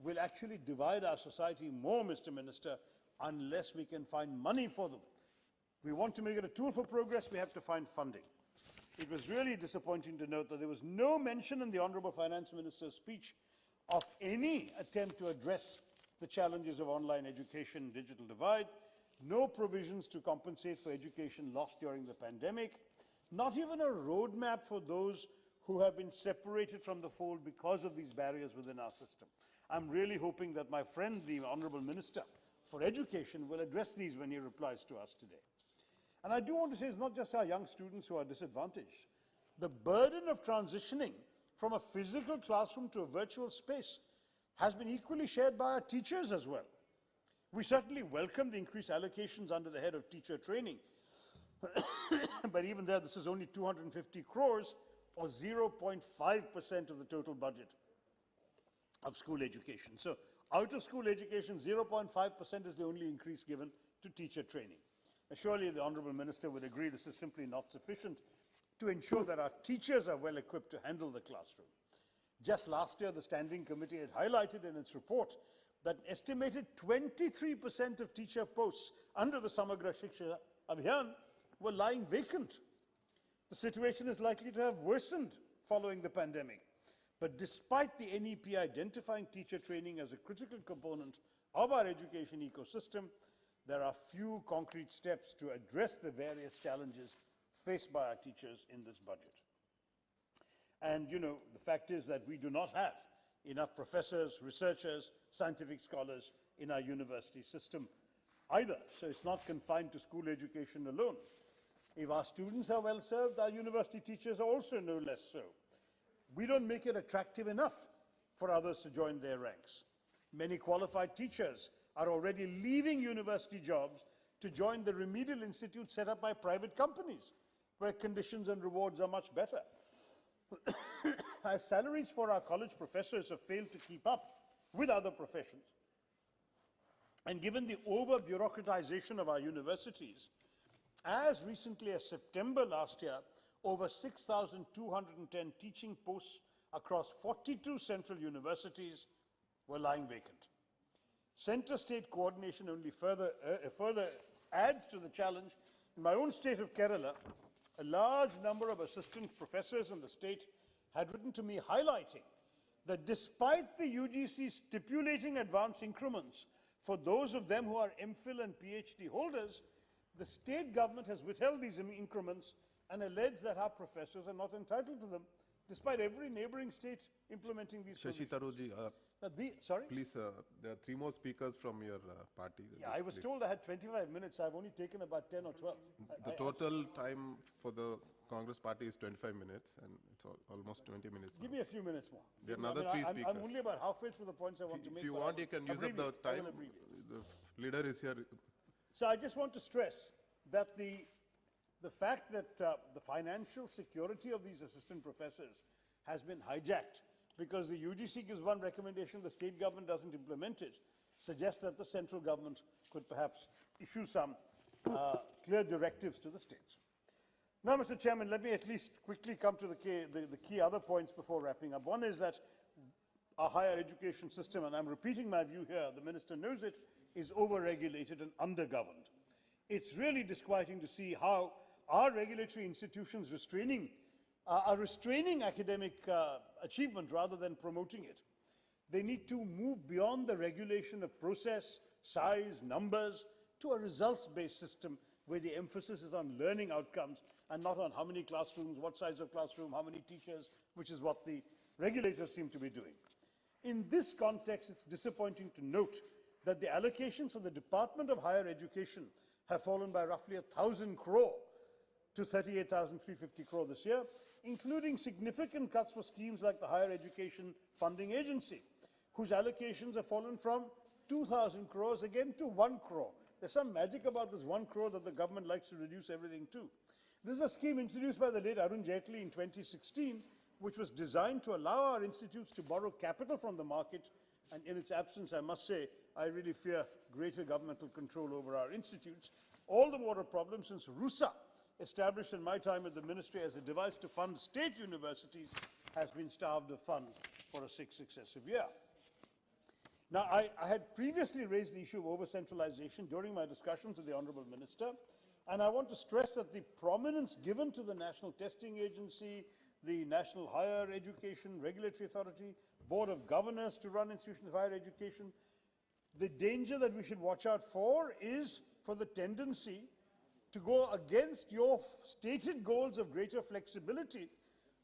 will actually divide our society more, Mr. Minister, unless we can find money for them. We want to make it a tool for progress, we have to find funding. It was really disappointing to note that there was no mention in the Honourable Finance Minister's speech of any attempt to address the challenges of online education and digital divide. no provisions to compensate for education lost during the pandemic, not even a roadmap for those who have been separated from the fold because of these barriers within our system. I'm really hoping that my friend, the Honourable Minister for Education, will address these when he replies to us today. And I do want to say it's not just our young students who are disadvantaged. The burden of transitioning from a physical classroom to a virtual space has been equally shared by our teachers as well. We certainly welcome the increased allocations under the head of teacher training, but even there, this is only 250 crores or 0.5% of the total budget of school education. So out of school education, 0.5% is the only increase given to teacher training. Surely the Honourable Minister would agree this is simply not sufficient to ensure that our teachers are well equipped to handle the classroom. Just last year, the Standing Committee had highlighted in its report that an estimated 23% of teacher posts under the Samagra Shiksha Abhiyan were lying vacant. The situation is likely to have worsened following the pandemic. But despite the NEP identifying teacher training as a critical component of our education ecosystem, there are few concrete steps to address the various challenges faced by our teachers in this budget. And, you know, the fact is that we do not have enough professors, researchers, scientific scholars in our university system either. So it's not confined to school education alone. If our students are well served, our university teachers are also no less so. We don't make it attractive enough for others to join their ranks. Many qualified teachers are already leaving university jobs to join the remedial institutes set up by private companies, where conditions and rewards are much better. As salaries for our college professors have failed to keep up with other professions, and given the over-bureaucratization of our universities, as recently as September last year, over 6,210 teaching posts across 42 central universities were lying vacant. Center-state coordination only further adds to the challenge. In my own state of Kerala, a large number of assistant professors in the state had written to me highlighting that despite the UGC stipulating advance increments for those of them who are MPhil and PhD holders, the state government has withheld these increments and alleged that our professors are not entitled to them, despite every neighboring state implementing these Shashi provisions. Tharoor ji, Sorry? please, there are 3 more speakers from your party. Yeah, I was told I had 25 minutes. I've only taken about 10 or 12. The total time for the Congress party is 25 minutes, and it's almost 20 minutes. Give me a few minutes more. There are another 3 speakers. I'm only about halfway through the points I want to make. If you want, you can use up the time. The leader is here. So I just want to stress that the fact that the financial security of these assistant professors has been hijacked because the UGC gives one recommendation, the state government doesn't implement it, suggests that the central government could perhaps issue some clear directives to the states. Now, Mr. Chairman, let me at least quickly come to the key other points before wrapping up. One is that our higher education system, and I'm repeating my view here, the Minister knows it, is over-regulated and under-governed. It's really disquieting to see how our regulatory institutions are restraining academic achievement rather than promoting it. They need to move beyond the regulation of process, size, numbers, to a results-based system where the emphasis is on learning outcomes and not on how many classrooms, what size of classroom, how many teachers, which is what the regulators seem to be doing. In this context, it's disappointing to note that the allocations for the Department of Higher Education have fallen by roughly 1,000 crore to 38,350 crore this year, including significant cuts for schemes like the Higher Education Funding Agency, whose allocations have fallen from 2,000 crores again to 1 crore. There's some magic about this 1 crore that the government likes to reduce everything to. This is a scheme introduced by the late Arun Jaitley in 2016, which was designed to allow our institutes to borrow capital from the market, and in its absence, I must say, I really fear greater governmental control over our institutes. All the more a problem since RUSA, established in my time at the ministry as a device to fund state universities, has been starved of funds for a 6th successive year. Now, I had previously raised the issue of over-centralization during my discussions with the Honourable Minister, and I want to stress that the prominence given to the National Testing Agency, the National Higher Education Regulatory Authority, Board of Governors to run institutions of higher education, the danger that we should watch out for is for the tendency to go against your stated goals of greater flexibility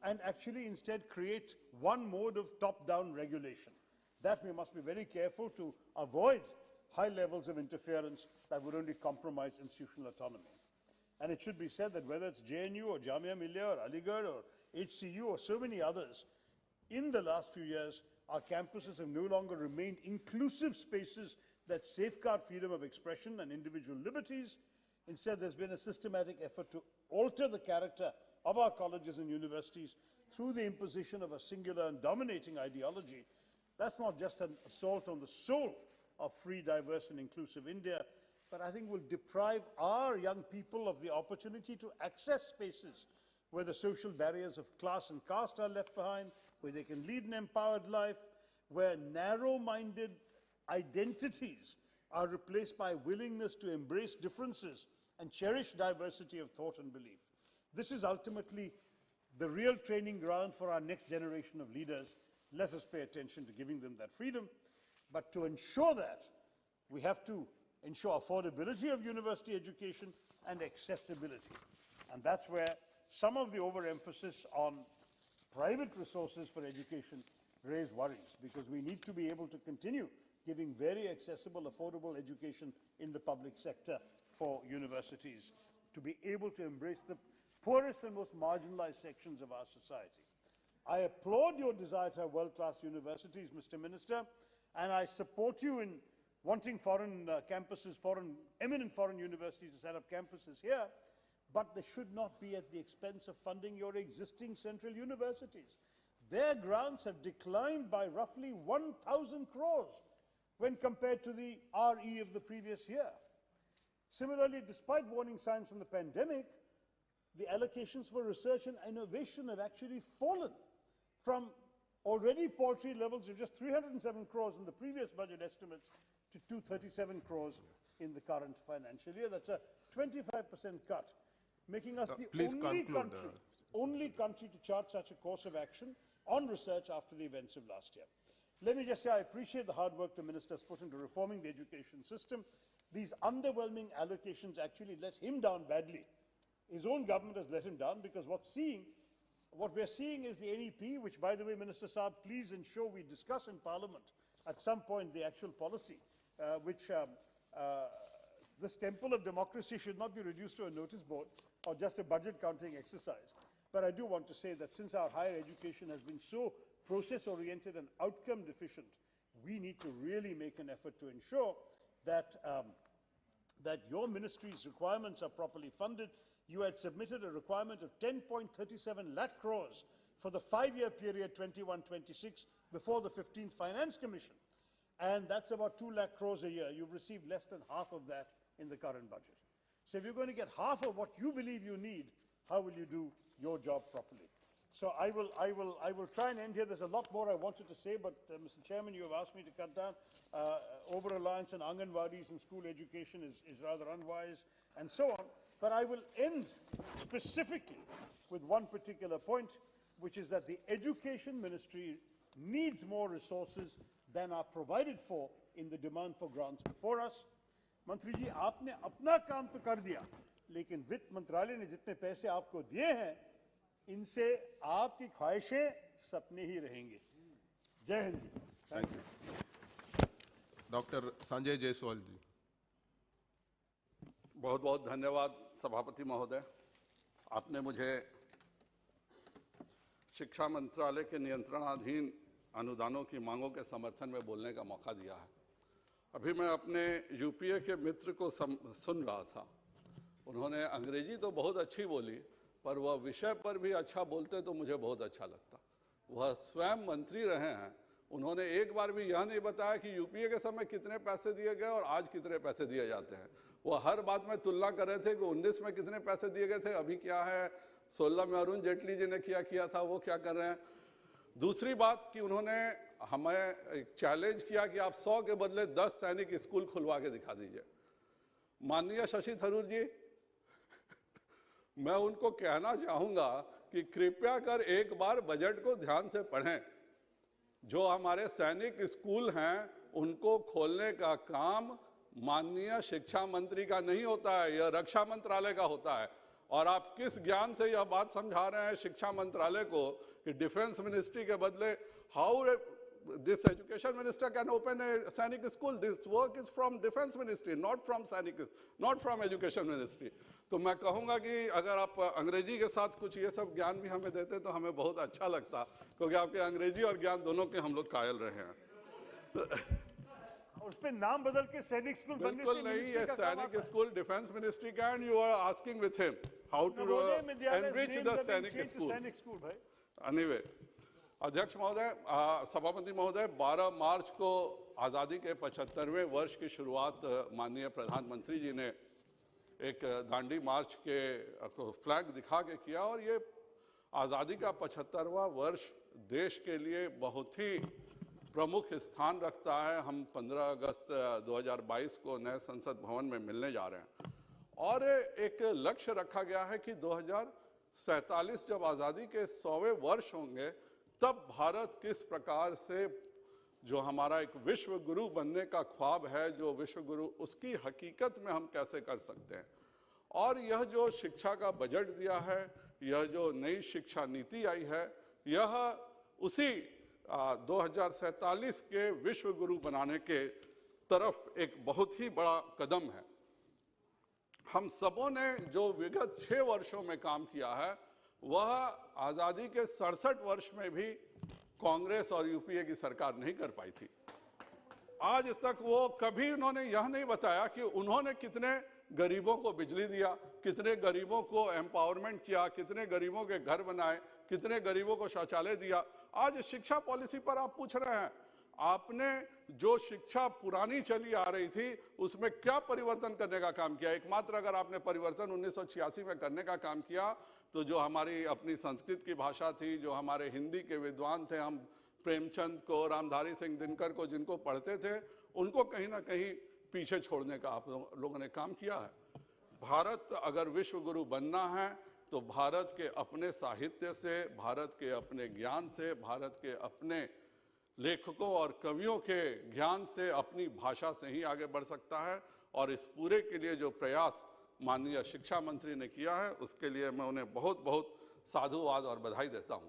and actually instead create one mode of top-down regulation. That we must be very careful to avoid high levels of interference that would only compromise institutional autonomy. And it should be said that whether it's JNU or Jamia Millia or Aligarh or HCU or so many others, in the last few years, our campuses have no longer remained inclusive spaces that safeguard freedom of expression and individual liberties. Instead, there's been a systematic effort to alter the character of our colleges and universities through the imposition of a singular and dominating ideology. That's not just an assault on the soul of free, diverse, and inclusive India, but I think will deprive our young people of the opportunity to access spaces where the social barriers of class and caste are left behind, where they can lead an empowered life, where narrow-minded identities are replaced by willingness to embrace differences and cherish diversity of thought and belief. This is ultimately the real training ground for our next generation of leaders. Let us pay attention to giving them that freedom. But to ensure that, we have to ensure affordability of university education and accessibility. And that's where some of the overemphasis on private resources for education raise worries, because we need to be able to continue giving very accessible, affordable education in the public sector for universities, to be able to embrace the poorest and most marginalized sections of our society. I applaud your desire to have world-class universities, Mr. Minister, and I support you in wanting foreign campuses, eminent foreign universities to set up campuses here, but they should not be at the expense of funding your existing central universities. Their grants have declined by roughly 1,000 crores when compared to the RE of the previous year. Similarly, despite warning signs from the pandemic, the allocations for research and innovation have actually fallen from already paltry levels of just 307 crores in the previous budget estimates to 237 crores in the current financial year. That's a 25% cut, making us the only country to chart such a course of action on research after the events of last year. Let me just say I appreciate the hard work the Minister has put into reforming the education system. These underwhelming allocations actually let him down badly. His own government has let him down, because what we're seeing is the NEP, which, by the way, Minister Saab, please ensure we discuss in Parliament at some point the actual policy, this temple of democracy should not be reduced to a notice board or just a budget counting exercise. But I do want to say that since our higher education has been so process-oriented and outcome deficient, we need to really make an effort to ensure that, that your ministry's requirements are properly funded. You had submitted a requirement of 10.37 lakh crores for the 5-year period 21-26 before the 15th Finance Commission. And that's about 2 lakh crores a year. You've received less than half of that in the current budget. So if you're going to get half of what you believe you need, how will you do your job properly? So I will try and end here. There's a lot more I wanted to say, but Mr. Chairman, you have asked me to cut down. Over-reliance on Anganwadis and school education is rather unwise, and so on. But I will end specifically with one particular point, which is that the Education Ministry needs more resources than are provided for in the demand for grants before us. मंत्री जी, आपने अपना काम तो कर दिया, लेकिन वित्त मंत्रालय ने जितने पैसे आपको दिए हैं, इनसे आपकी ख्वाहिशें सपने ही रहेंगे। जय हिंद जी। Thank you. Dr. Sanjay Jaiswal जी। बहुत बहुत धन्यवाद सभापति महोदय। आपने मुझे शिक्षा मंत्रालय के नियंत्रणाधीन अनुदानों की मांगों के समर्थन में बोलने का मौका दिया है। अभी मैं अपने यूपीए के मित्र को सुन रहा था। उन्होंने अंग्रेजी तो बहुत अच्छी बोली, पर वह विषय पर भी अच्छा बोलते तो मुझे बहुत अच्छा लगता। वह स्वयं मंत्री रहे हैं, उन्होंने एक बार भी यह नहीं बताया कि यूपीए के समय कितने पैसे दिए गए और आज कितने पैसे दिए जाते हैं। वो हर बात में तुलना कर रहे थे कि 19 में कितने पैसे दिए गए थे, अभी क्या है, 16 में अरुण जेटली जी ने किया था, वो क्या कर रहे हैं। दूसरी बात कि उन्होंने हमें चैलेंज किया कि आप 100 के बदले 10 सैनिक स्कूल खुलवा के दिखा दीजिए। माननीय शशि थरूर जी, मैं उनको कहना चाहूँगा कि कृपया कर एक बार बजट को ध्यान से पढ़ें। जो हमारे सैनिक स्कूल हैं, उनको खोलने का काम माननीय शिक्षा मंत्री का नहीं होता है, यह रक्षा मंत्रालय का होता है। और आप किस ज्ञान से यह बात समझा रहे हैं शिक्षा मंत्रालय को कि डिफेंस मिनिस्ट्री के बदले how this education minister can open a Sainik school? This work is from defence ministry, not from education ministry. तो मैं कहूंगा कि अगर आप अंग्रेजी के साथ कुछ ये सब ज्ञान भी हमें देते तो हमें बहुत अच्छा लगता, क्योंकि आपके अंग्रेजी और ज्ञान दोनों के हम लोग कायल रहे हैं। उस पे नाम बदल के सैनिक स्कूल बनने बिल्कुल से नहीं, ये सैनिक स्कूल डिफेंस मिनिस्ट्री का, and you are asking with him how to enrich the Sainik school. Anyway, अध्यक्ष महोदय, सभापति महोदय, 12 मार्च को आज़ादी के 75वें वर्ष की शुरुआत माननीय प्रधानमंत्री जी ने एक दांडी मार्च के फ्लैग दिखा के किया, और ये आज़ादी का 75वां वर्ष देश के लिए बहुत ही प्रमुख स्थान रखता है। हम 15 अगस्त 2022 को नए संसद भवन में मिलने जा रहे हैं, और एक लक्ष्य रखा गया है कि 2047 जब आज़ादी के 100वें वर्ष होंगे तब भारत किस प्रकार से जो हमारा एक विश्व गुरु बनने का ख्वाब है, जो विश्व गुरु, उसकी हकीकत में हम कैसे कर सकते हैं। और यह जो शिक्षा का बजट दिया है, यह जो नई शिक्षा नीति आई है, यह उसी 2047 के विश्व गुरु बनाने के तरफ एक बहुत ही बड़ा कदम है। हम सबों ने जो विगत 6 वर्षों में काम किया है, वह आज़ादी के 67 वर्ष में भी कांग्रेस और यूपीए की सरकार नहीं कर पाई थी। आज तक वो कभी उन्होंने यह नहीं बताया कि उन्होंने कितने गरीबों को बिजली दिया, कितने गरीबों को एम्पावरमेंट किया, कितने गरीबों के घर बनाए, कितने गरीबों को शौचालय दिया। आज शिक्षा पॉलिसी पर आप पूछ रहे हैं, आपने जो शिक्षा पुरानी चली आ रही थी उसमें क्या परिवर्तन करने का काम किया? एकमात्र अगर आपने परिवर्तन 1986 में करने का काम किया तो जो हमारी अपनी संस्कृत की भाषा थी, जो हमारे हिंदी के विद्वान थे, हम प्रेमचंद को, रामधारी सिंह दिनकर को जिनको पढ़ते थे, उनको कहीं ना कहीं पीछे छोड़ने का आप लोगों ने काम किया है। भारत अगर विश्व गुरु बनना है तो भारत के अपने साहित्य से, भारत के अपने ज्ञान से, भारत के अपने लेखकों और कवियों के ज्ञान से, अपनी भाषा से ही आगे बढ़ सकता है। और इस पूरे के लिए जो प्रयास माननीय शिक्षा मंत्री ने किया है, उसके लिए मैं उन्हें बहुत बहुत साधुवाद और बधाई देता हूं।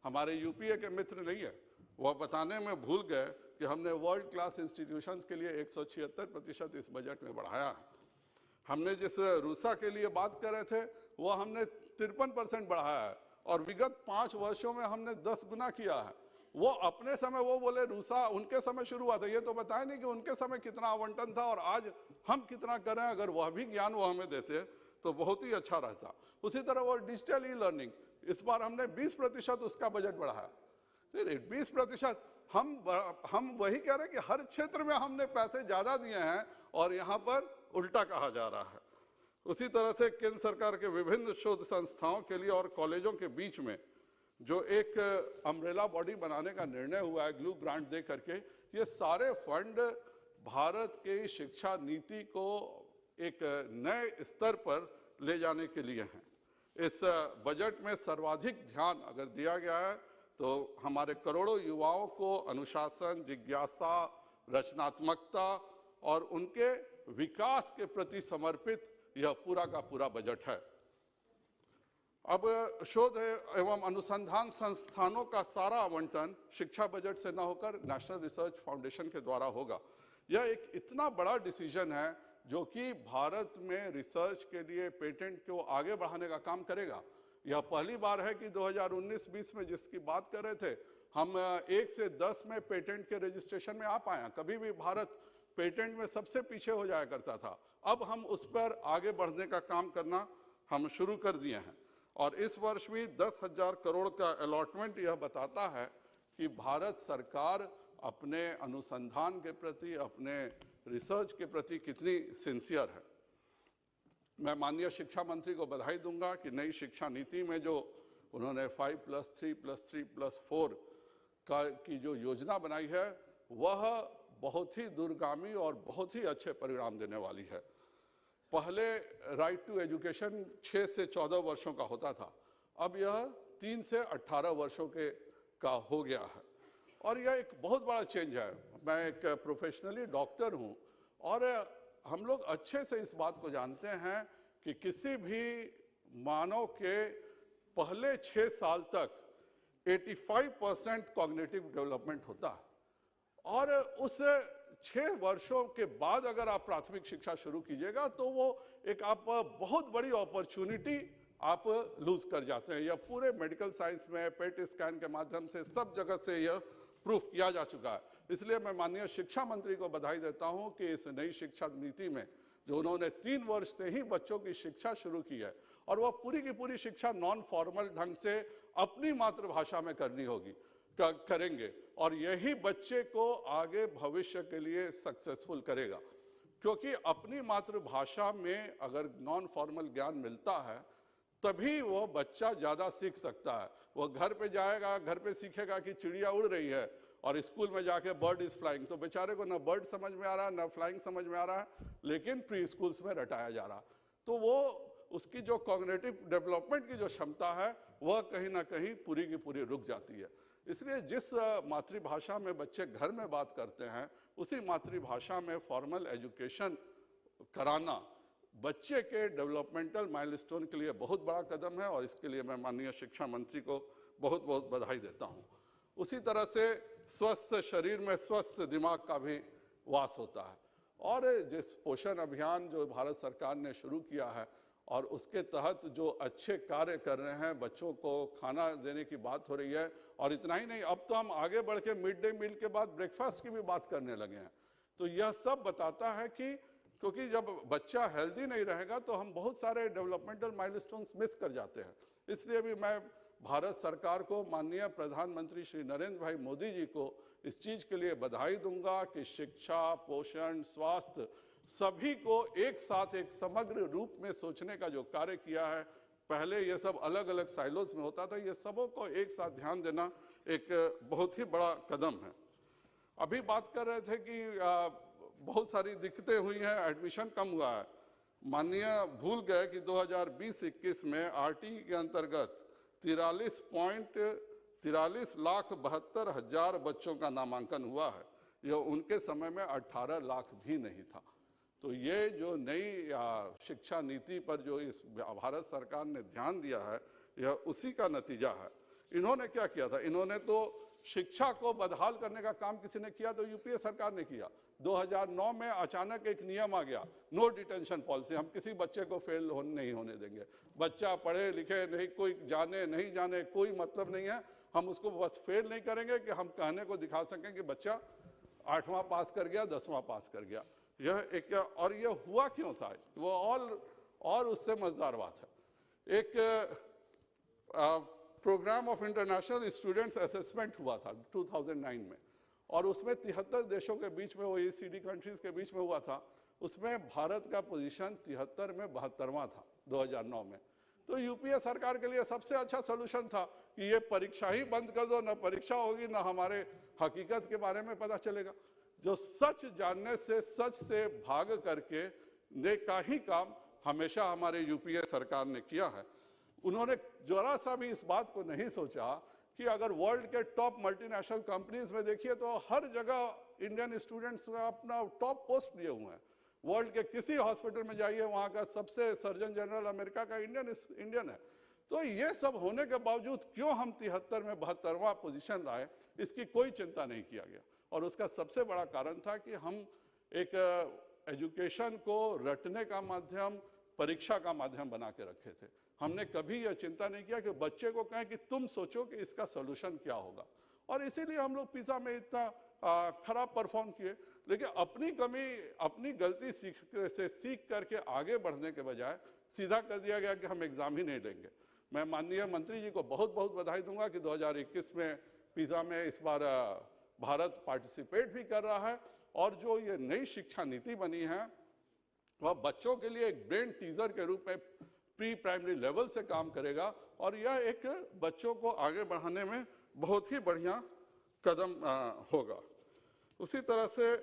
हमारे यूपीए के मित्र नहीं है, वह बताने में भूल गए कि हमने वर्ल्ड क्लास इंस्टीट्यूशंस के लिए 176% इस बजट में बढ़ाया है। हमने जिस रूसा के लिए बात कर रहे थे, वह हमने 53% बढ़ाया है, और विगत 5 वर्षों में हमने 10 गुना किया है। वो अपने समय वो बोले रूसा उनके समय शुरू हुआ था, ये तो बताया नहीं कि उनके समय कितना आवंटन था और आज हम कितना कर रहे हैं। अगर वह भी ज्ञान वो हमें देते तो बहुत ही अच्छा रहता। उसी तरह वो डिजिटल ई लर्निंग, इस बार हमने 20% उसका बजट बढ़ाया। 20% हम वही कह रहे हैं कि हर क्षेत्र में हमने पैसे ज्यादा दिए हैं और यहाँ पर उल्टा कहा जा रहा है। उसी तरह से केंद्र सरकार के विभिन्न शोध संस्थाओं के लिए और कॉलेजों के बीच में जो एक अम्ब्रेला बॉडी बनाने का निर्णय हुआ है, ग्लू ग्रांट दे करके, ये सारे फंड भारत की शिक्षा नीति को एक नए स्तर पर ले जाने के लिए हैं। इस बजट में सर्वाधिक ध्यान अगर दिया गया है तो हमारे करोड़ों युवाओं को अनुशासन, जिज्ञासा, रचनात्मकता और उनके विकास के प्रति समर्पित यह पूरा का पूरा बजट है। अब शोध एवं अनुसंधान संस्थानों का सारा आवंटन शिक्षा बजट से न होकर नेशनल रिसर्च फाउंडेशन के द्वारा होगा। यह एक इतना बड़ा डिसीजन है जो कि भारत में रिसर्च के लिए पेटेंट को आगे बढ़ाने का काम करेगा। यह पहली बार है कि 2019-20 में जिसकी बात कर रहे थे, हम 1 से 10 में पेटेंट के रजिस्ट्रेशन में आ पाए। कभी भी भारत पेटेंट में सबसे पीछे हो जाया करता था। अब हम उस पर आगे बढ़ने का काम करना हम शुरू कर दिए हैं, और इस वर्ष भी 10,000 करोड़ का अलॉटमेंट यह बताता है कि भारत सरकार अपने अनुसंधान के प्रति, अपने रिसर्च के प्रति कितनी सिंसियर है। मैं माननीय शिक्षा मंत्री को बधाई दूंगा कि नई शिक्षा नीति में जो उन्होंने 5+3+3+4 की जो योजना बनाई है, वह बहुत ही दूरगामी और बहुत ही अच्छे परिणाम देने वाली है। पहले राइट टू एजुकेशन 6 से 14 वर्षों का होता था, अब यह 3 से 18 वर्षों का हो गया है, और यह एक बहुत बड़ा चेंज है। मैं एक प्रोफेशनली डॉक्टर हूं और हम लोग अच्छे से इस बात को जानते हैं कि किसी भी मानव के पहले 6 साल तक 85% कॉग्निटिव डेवलपमेंट होता है और उस 6 वर्षों के बाद अगर आप प्राथमिक शिक्षा शुरू कीजिएगा तो वो एक आप बहुत बड़ी अपॉर्चुनिटी आप लूज कर जाते हैं। यह पूरे मेडिकल साइंस में पेट स्कैन के माध्यम से सब जगह से यह प्रूफ किया जा चुका है। इसलिए मैं माननीय शिक्षा मंत्री को बधाई देता हूं कि इस नई शिक्षा नीति में जो उन्होंने 3 वर्ष से ही बच्चों की शिक्षा शुरू की है और वह पूरी की पूरी शिक्षा नॉन फॉर्मल ढंग से अपनी मातृभाषा में करनी होगी करेंगे और यही बच्चे को आगे भविष्य के लिए सक्सेसफुल करेगा, क्योंकि अपनी मातृभाषा में अगर नॉन फॉर्मल ज्ञान मिलता है तभी वो बच्चा ज़्यादा सीख सकता है। वो घर पे जाएगा, घर पे सीखेगा कि चिड़िया उड़ रही है और स्कूल में जाके बर्ड इज फ्लाइंग, तो बेचारे को ना बर्ड समझ में आ रहा है ना फ्लाइंग समझ में आ रहा है, लेकिन प्री स्कूल्स में रटाया जा रहा, तो वो उसकी जो कॉग्निटिव डेवलपमेंट की जो क्षमता है वह कहीं ना कहीं पूरी की पूरी रुक जाती है। इसलिए जिस मातृभाषा में बच्चे घर में बात करते हैं उसी मातृभाषा में फॉर्मल एजुकेशन कराना बच्चे के डेवलपमेंटल माइलस्टोन के लिए बहुत बड़ा कदम है और इसके लिए मैं माननीय शिक्षा मंत्री को बहुत बहुत बधाई देता हूँ। उसी तरह से स्वस्थ शरीर में स्वस्थ दिमाग का भी वास होता है और जिस पोषण अभियान जो भारत सरकार ने शुरू किया है और उसके तहत जो अच्छे कार्य कर रहे हैं, बच्चों को खाना देने की बात हो रही है और इतना ही नहीं, अब तो हम आगे बढ़ के मिड डे मील के बाद ब्रेकफास्ट की भी बात करने लगे हैं। तो यह सब बताता है कि क्योंकि जब बच्चा हेल्दी नहीं रहेगा तो हम बहुत सारे डेवलपमेंटल माइलस्टोन्स मिस कर जाते हैं। इसलिए भी मैं भारत सरकार को, माननीय प्रधानमंत्री श्री नरेंद्र भाई मोदी जी को इस चीज़ के लिए बधाई दूंगा कि शिक्षा, पोषण, स्वास्थ्य सभी को एक साथ एक समग्र रूप में सोचने का जो कार्य किया है। पहले ये सब अलग अलग साइलोज में होता था, ये सबों को एक साथ ध्यान देना एक बहुत ही बड़ा कदम है। अभी बात कर रहे थे कि बहुत सारी दिक्कतें हुई हैं, एडमिशन कम हुआ है। माननीय भूल गए कि 2020-21 में आरटी के अंतर्गत 43,72,72,000 बच्चों का नामांकन हुआ है। यह उनके समय में 18 लाख भी नहीं था। तो ये जो नई शिक्षा नीति पर जो इस भारत सरकार ने ध्यान दिया है, यह उसी का नतीजा है। इन्होंने क्या किया था, इन्होंने तो शिक्षा को बदहाल करने का काम किसी ने किया तो यूपीए सरकार ने किया। 2009 में अचानक एक नियम आ गया, नो डिटेंशन पॉलिसी, हम किसी बच्चे को फेल नहीं होने देंगे। बच्चा पढ़े लिखे नहीं, कोई जाने नहीं जाने कोई मतलब नहीं है, हम उसको बस फेल नहीं करेंगे कि हम कहने को दिखा सकें कि बच्चा 8वां पास कर गया, 10वां पास कर गया। यह एक, और यह हुआ क्यों था, वो और उससे मजेदार बात है। एक programme of international students assessment हुआ था 2009 में और उसमें 73 देशों के बीच में, OECD कंट्रीज के बीच में हुआ था। उसमें भारत का पोजीशन 73 में 72वां था 2009 में। तो यूपीए सरकार के लिए सबसे अच्छा सोल्यूशन था कि ये परीक्षा ही बंद कर दो, ना परीक्षा होगी ना हमारे हकीकत के बारे में पता चलेगा। जो सच जानने से, सच से भाग करके ने का ही काम हमेशा हमारे यूपीए सरकार ने किया है। उन्होंने जरा सा भी इस बात को नहीं सोचा कि अगर वर्ल्ड के टॉप मल्टीनेशनल कंपनीज में देखिए तो हर जगह इंडियन स्टूडेंट्स अपना टॉप पोस्ट लिए हुए हैं। वर्ल्ड के किसी हॉस्पिटल में जाइए, वहाँ का सबसे सर्जन जनरल अमेरिका का इंडियन है। तो ये सब होने के बावजूद क्यों हम 73 में 72वां पोजीशन लाए, इसकी कोई चिंता नहीं किया गया। और उसका सबसे बड़ा कारण था कि हम एक एजुकेशन को रटने का माध्यम, परीक्षा का माध्यम बना के रखे थे। हमने कभी यह चिंता नहीं किया कि बच्चे को कहें कि तुम सोचो कि इसका सोल्यूशन क्या होगा। और इसीलिए हम लोग पिज़्ज़ा में इतना खराब परफॉर्म किए। लेकिन अपनी कमी, अपनी गलती सीख करके आगे बढ़ने के बजाय सीधा कर दिया गया कि हम एग्ज़ाम ही नहीं लेंगे। मैं माननीय मंत्री जी को बहुत बहुत बधाई दूंगा कि 2021 में पिज़्ज़ा में इस बार भारत पार्टिसिपेट भी कर रहा है। और जो ये नई शिक्षा नीति बनी है वह बच्चों के लिए एक ब्रेन टीजर के रूप में प्री प्राइमरी लेवल से काम करेगा और यह एक बच्चों को आगे बढ़ाने में बहुत ही बढ़िया कदम होगा। उसी तरह से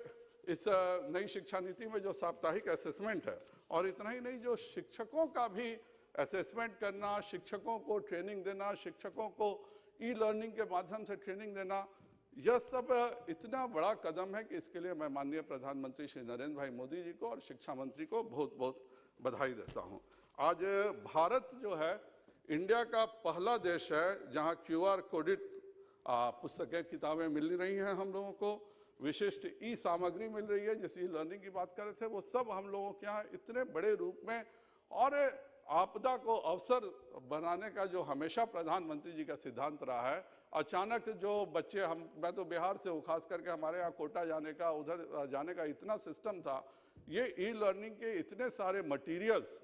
इस नई शिक्षा नीति में जो साप्ताहिक असेसमेंट है, और इतना ही नहीं, जो शिक्षकों का भी असेसमेंट करना, शिक्षकों को ट्रेनिंग देना, शिक्षकों को ई लर्निंग के माध्यम से ट्रेनिंग देना, यह सब इतना बड़ा कदम है कि इसके लिए मैं माननीय प्रधानमंत्री श्री नरेंद्र भाई मोदी जी को और शिक्षा मंत्री को बहुत बहुत बधाई देता हूं। आज भारत जो है इंडिया का पहला देश है जहां QR कोडित पुस्तकें किताबें मिल रही हैं, हम लोगों को विशिष्ट ई सामग्री मिल रही है, जिस ई लर्निंग की बात कर रहे थे, वो सब हम लोगों के यहाँ इतने बड़े रूप में, और आपदा को अवसर बनाने का जो हमेशा प्रधानमंत्री जी का सिद्धांत रहा है। अचानक जो बच्चे, मैं तो बिहार से हूँ, खास करके हमारे यहाँ कोटा जाने का, उधर जाने का इतना सिस्टम था, ये ई लर्निंग के इतने सारे मटीरियल्स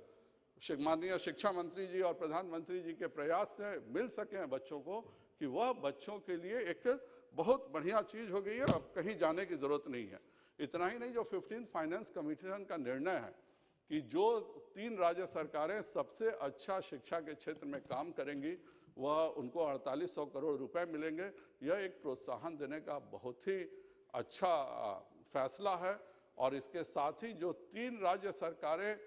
माननीय शिक्षा मंत्री जी और प्रधानमंत्री जी के प्रयास से मिल सके हैं बच्चों को, कि वह बच्चों के लिए एक बहुत बढ़िया चीज़ हो गई है। अब कहीं जाने की ज़रूरत नहीं है। इतना ही नहीं, जो 15th फाइनेंस कमीशन का निर्णय है कि जो 3 राज्य सरकारें सबसे अच्छा शिक्षा के क्षेत्र में काम करेंगी, वह उनको 4800 करोड़ रुपए मिलेंगे। यह एक प्रोत्साहन देने का बहुत ही अच्छा फैसला है। और इसके साथ ही जो 3 राज्य सरकारें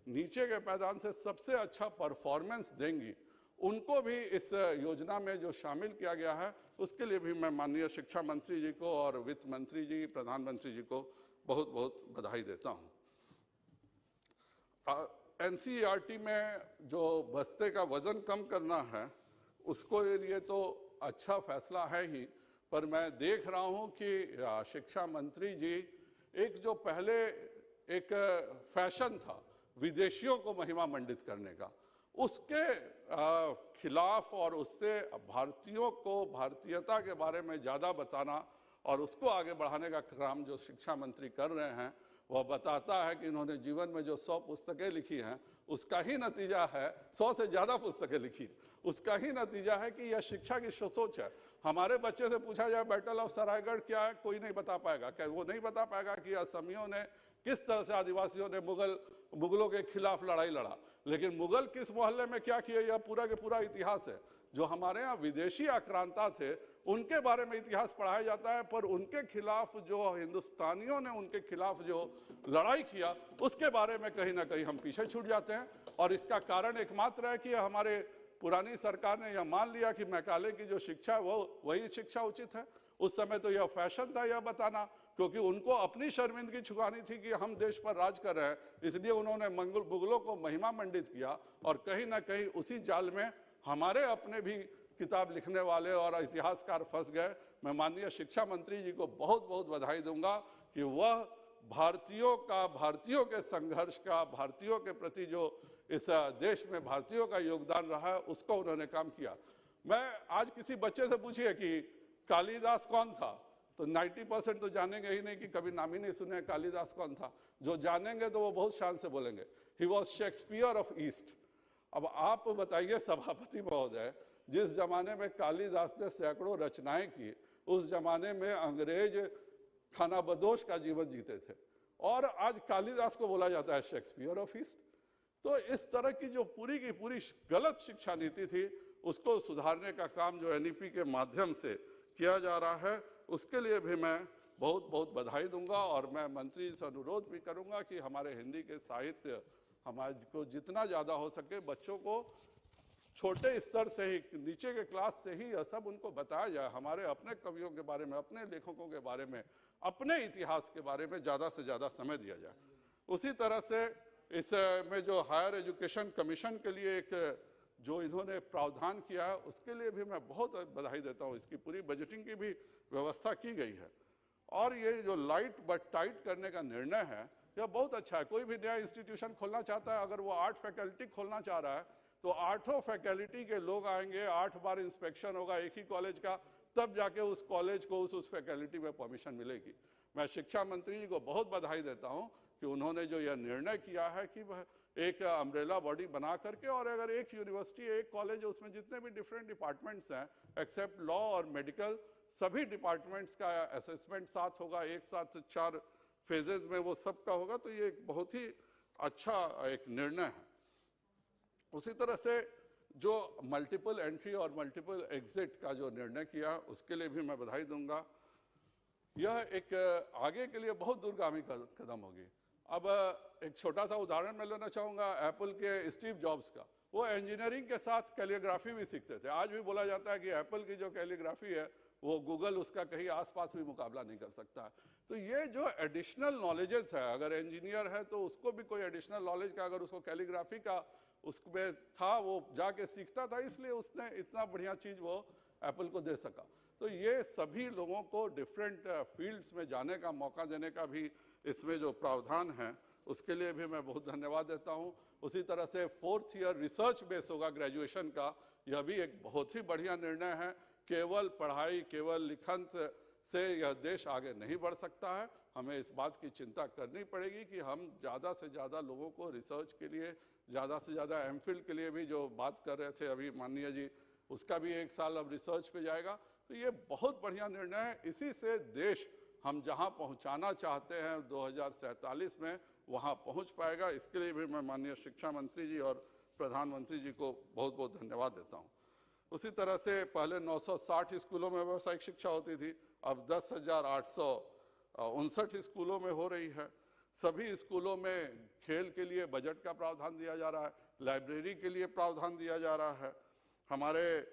नीचे के पायदान से सबसे अच्छा परफॉर्मेंस देंगी, उनको भी इस योजना में जो शामिल किया गया है, उसके लिए भी मैं माननीय शिक्षा मंत्री जी को और वित्त मंत्री जी, प्रधानमंत्री जी को बहुत बहुत बधाई देता हूँ। NCERT में जो बस्ते का वजन कम करना है, उसको लिए तो अच्छा फैसला है ही, पर मैं देख रहा हूँ कि शिक्षा मंत्री जी, एक जो पहले एक फैशन था विदेशियों को महिमा मंडित करने का, उसके खिलाफ और उससे भारतीयों को भारतीयता के बारे में ज़्यादा बताना और उसको आगे बढ़ाने का काम जो शिक्षा मंत्री कर रहे हैं, वह बताता है कि इन्होंने जीवन में जो 100 पुस्तकें लिखी हैं, उसका ही नतीजा है, 100 से ज़्यादा पुस्तकें लिखी, उसका ही नतीजा है कि यह शिक्षा की सोच है। हमारे बच्चे से पूछा जाए बैटल ऑफ सरायगढ़ क्या है, कोई नहीं बता पाएगा। क्या वो नहीं बता पाएगा कि असमियों ने किस तरह से आदिवासियों ने मुगलों के खिलाफ लड़ाई लड़ा, लेकिन मुगल किस मोहल्ले में क्या किए, यह पूरा के पूरा इतिहास है। जो हमारे यहाँ विदेशी आक्रांता थे, उनके बारे में इतिहास पढ़ाया जाता है, पर उनके खिलाफ जो हिंदुस्तानियों ने उनके खिलाफ जो लड़ाई किया, उसके बारे में कहीं ना कहीं हम पीछे छूट जाते हैं। और इसका कारण एकमात्र है कि हमारे पुरानी सरकार ने यह मान लिया कि मैकाले की जो शिक्षा है वो वही शिक्षा उचित है। उस समय तो यह फैशन था यह बताना, क्योंकि उनको अपनी शर्मिंदगी छुपानी थी कि हम देश पर राज कर रहे हैं, इसलिए उन्होंने मुगलों को महिमा मंडित किया। और कहीं ना कहीं उसी जाल में हमारे अपने भी किताब लिखने वाले और इतिहासकार फंस गए। मैं माननीय शिक्षा मंत्री जी को बहुत बहुत बधाई दूंगा कि वह भारतीयों के संघर्ष का, भारतीयों के प्रति जो इस देश में भारतीयों का योगदान रहा है, उसको उन्होंने काम किया। मैं आज किसी बच्चे से पूछिए कि कालिदास कौन था, तो 90% तो जानेंगे ही नहीं, कि कभी नाम ही नहीं सुने कालिदास कौन था। जो जानेंगे तो वो बहुत शान से बोलेंगे, he was Shakespeare of east. अब आप बताइए सभापति महोदय, जिस जमाने में कालिदास ने सैकड़ों रचनाएं की, उस जमाने में अंग्रेज खानाबदोश का जीवन जीते थे, और आज कालिदास को बोला जाता है शेक्सपियर ऑफ ईस्ट। तो इस तरह की जो पूरी की पूरी गलत शिक्षा नीति थी, उसको सुधारने का काम जो NEP के माध्यम से किया जा रहा है, उसके लिए भी मैं बहुत बहुत बधाई दूंगा। और मैं मंत्री से अनुरोध भी करूंगा कि हमारे हिंदी के साहित्य हमारे को जितना ज़्यादा हो सके बच्चों को छोटे स्तर से ही, नीचे के क्लास से ही यह सब उनको बताया जाए। हमारे अपने कवियों के बारे में, अपने लेखकों के बारे में, अपने इतिहास के बारे में ज़्यादा से ज़्यादा समय दिया जाए। उसी तरह से इसमें जो हायर एजुकेशन कमीशन के लिए एक जो इन्होंने प्रावधान किया है, उसके लिए भी मैं बहुत बधाई देता हूँ। इसकी पूरी बजटिंग की भी व्यवस्था की गई है। और ये जो लाइट बट टाइट करने का निर्णय है, यह बहुत अच्छा है। कोई भी नया इंस्टीट्यूशन खोलना चाहता है, अगर वो 8 फैकल्टी खोलना चाह रहा है, तो 8 फैकल्टी के लोग आएंगे, 8 बार इंस्पेक्शन होगा एक ही कॉलेज का, तब जाके उस कॉलेज को उस फैकल्टी में परमिशन मिलेगी। मैं शिक्षा मंत्री जी को बहुत बधाई देता हूँ कि उन्होंने जो यह निर्णय किया है कि वह एक अम्ब्रेला बॉडी बना करके, और अगर एक यूनिवर्सिटी, एक कॉलेज, उसमें जितने भी डिफरेंट डिपार्टमेंट्स हैं एक्सेप्ट लॉ और मेडिकल, सभी डिपार्टमेंट्स का असेसमेंट साथ होगा, एक साथ 4 फेजेज में वो सबका होगा। तो ये एक बहुत ही अच्छा एक निर्णय है। उसी तरह से जो मल्टीपल एंट्री और मल्टीपल एग्जिट का जो निर्णय किया, उसके लिए भी मैं बधाई दूंगा। यह एक आगे के लिए बहुत दूरगामी कदम होगी। अब एक छोटा सा उदाहरण मैं लेना चाहूँगा एप्पल के स्टीव जॉब्स का। वो इंजीनियरिंग के साथ कैलीग्राफी भी सीखते थे। आज भी बोला जाता है कि एप्पल की जो कैलीग्राफी है वो गूगल उसका कहीं आसपास भी मुकाबला नहीं कर सकता है। तो ये जो एडिशनल नॉलेजेस है, अगर इंजीनियर है तो उसको भी कोई एडिशनल नॉलेज का, अगर उसको कैलीग्राफी का उसमें था, वो जाके सीखता था, इसलिए उसने इतना बढ़िया चीज़ वो एप्पल को दे सका। तो ये सभी लोगों को डिफरेंट फील्ड्स में जाने का मौका देने का भी इसमें जो प्रावधान है उसके लिए भी मैं बहुत धन्यवाद देता हूँ। उसी तरह से 4th ईयर रिसर्च बेस होगा ग्रेजुएशन का, यह भी एक बहुत ही बढ़िया निर्णय है। केवल पढ़ाई, केवल लिखन से यह देश आगे नहीं बढ़ सकता है। हमें इस बात की चिंता करनी पड़ेगी कि हम ज़्यादा से ज़्यादा लोगों को रिसर्च के लिए, ज़्यादा से ज़्यादा एमफिल के लिए भी जो बात कर रहे थे अभी माननीय जी, उसका भी 1 साल अब रिसर्च पे जाएगा। तो ये बहुत बढ़िया निर्णय है। इसी से देश हम जहां पहुंचाना चाहते हैं 2047 में वहां पहुंच पाएगा। इसके लिए भी मैं माननीय शिक्षा मंत्री जी और प्रधानमंत्री जी को बहुत बहुत धन्यवाद देता हूं। उसी तरह से पहले 960 स्कूलों में व्यावसायिक शिक्षा होती थी, अब 10,859 स्कूलों में हो रही है। सभी स्कूलों में खेल के लिए बजट का प्रावधान दिया जा रहा है, लाइब्रेरी के लिए प्रावधान दिया जा रहा है। हमारे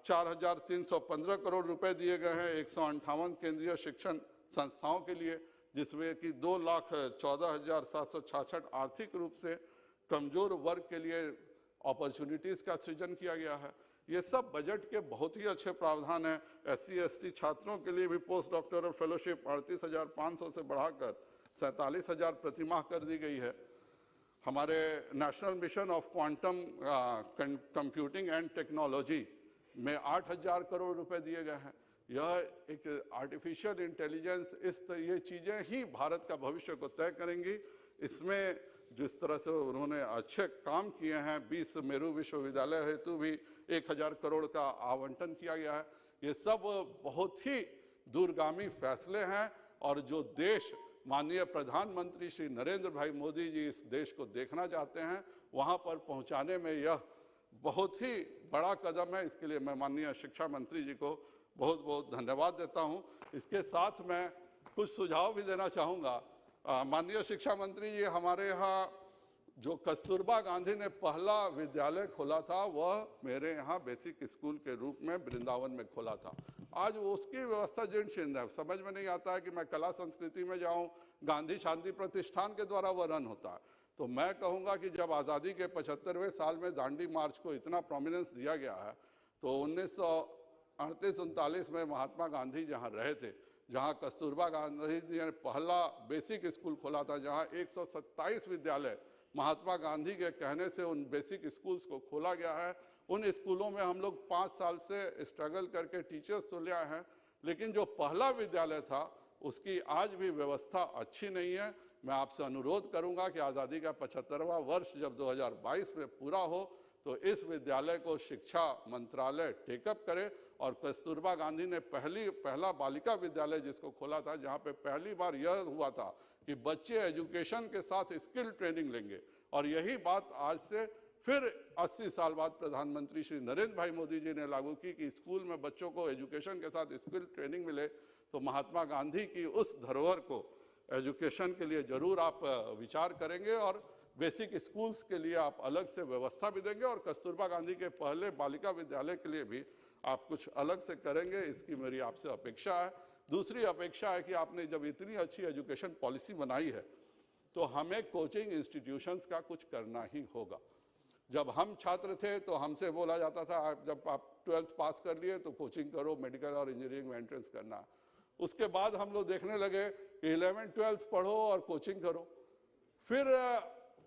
4,315 करोड़ रुपए दिए गए हैं 158 केंद्रीय शिक्षण संस्थाओं के लिए, जिसमें कि 2,14,766 आर्थिक रूप से कमजोर वर्ग के लिए अपॉर्चुनिटीज़ का सृजन किया गया है। ये सब बजट के बहुत ही अच्छे प्रावधान हैं। SC ST छात्रों के लिए भी पोस्ट डॉक्टोरल फेलोशिप 38,500 से बढ़ाकर 47,000 प्रतिमाह कर दी गई है। हमारे national mission of quantum computing and technology में 8,000 करोड़ रुपए दिए गए हैं। यह एक आर्टिफिशियल इंटेलिजेंस, ये चीज़ें ही भारत का भविष्य को तय करेंगी। इसमें जिस तरह से उन्होंने अच्छे काम किए हैं, 20 मेरू विश्वविद्यालय हेतु भी 1,000 करोड़ का आवंटन किया गया है। ये सब बहुत ही दूरगामी फैसले हैं और जो देश माननीय प्रधानमंत्री श्री नरेंद्र भाई मोदी जी इस देश को देखना चाहते हैं, वहाँ पर पहुँचाने में यह बहुत ही बड़ा कदम है। इसके लिए मैं माननीय शिक्षा मंत्री जी को बहुत बहुत धन्यवाद देता हूँ। इसके साथ मैं कुछ सुझाव भी देना चाहूँगा। माननीय शिक्षा मंत्री जी, हमारे यहाँ जो कस्तूरबा गांधी ने पहला विद्यालय खोला था, वह मेरे यहाँ बेसिक स्कूल के रूप में वृंदावन में खोला था। आज उसकी व्यवस्था जीर्ण शीर्ण है। समझ में नहीं आता है कि मैं कला संस्कृति में जाऊं, गांधी शांति प्रतिष्ठान के द्वारा वह रन होता है। तो मैं कहूँगा कि जब आज़ादी के 75वें साल में दांडी मार्च को इतना प्रोमिनेंस दिया गया है, तो 1938-39 में महात्मा गांधी जहाँ रहे थे, जहाँ कस्तूरबा गांधी जी ने पहला बेसिक स्कूल खोला था, जहाँ 127 विद्यालय महात्मा गांधी के कहने से उन बेसिक स्कूल्स को खोला गया है। उन स्कूलों में हम लोग 5 साल से स्ट्रगल करके टीचर्स तो ले आए हैं, लेकिन जो पहला विद्यालय था उसकी आज भी व्यवस्था अच्छी नहीं है। मैं आपसे अनुरोध करूंगा कि आज़ादी का 75वां वर्ष जब 2022 में पूरा हो तो इस विद्यालय को शिक्षा मंत्रालय टेकअप करे और कस्तूरबा गांधी ने पहला बालिका विद्यालय जिसको खोला था, जहाँ पे पहली बार यह हुआ था कि बच्चे एजुकेशन के साथ स्किल ट्रेनिंग लेंगे। और यही बात आज से फिर 80 साल बाद प्रधानमंत्री श्री नरेंद्र भाई मोदी जी ने लागू की कि स्कूल में बच्चों को एजुकेशन के साथ स्किल ट्रेनिंग मिले। तो महात्मा गांधी की उस धरोहर को एजुकेशन के लिए जरूर आप विचार करेंगे और बेसिक स्कूल्स के लिए आप अलग से व्यवस्था भी देंगे और कस्तूरबा गांधी के पहले बालिका विद्यालय के लिए भी आप कुछ अलग से करेंगे, इसकी मेरी आपसे अपेक्षा है। दूसरी अपेक्षा है कि आपने जब इतनी अच्छी एजुकेशन पॉलिसी बनाई है तो हमें कोचिंग इंस्टीट्यूशंस का कुछ करना ही होगा। जब हम छात्र थे तो हमसे बोला जाता था जब आप 12th पास कर लिए तो कोचिंग करो, मेडिकल और इंजीनियरिंग में एंट्रेंस करना। उसके बाद हम लोग देखने लगे कि 11th 12th पढ़ो और कोचिंग करो। फिर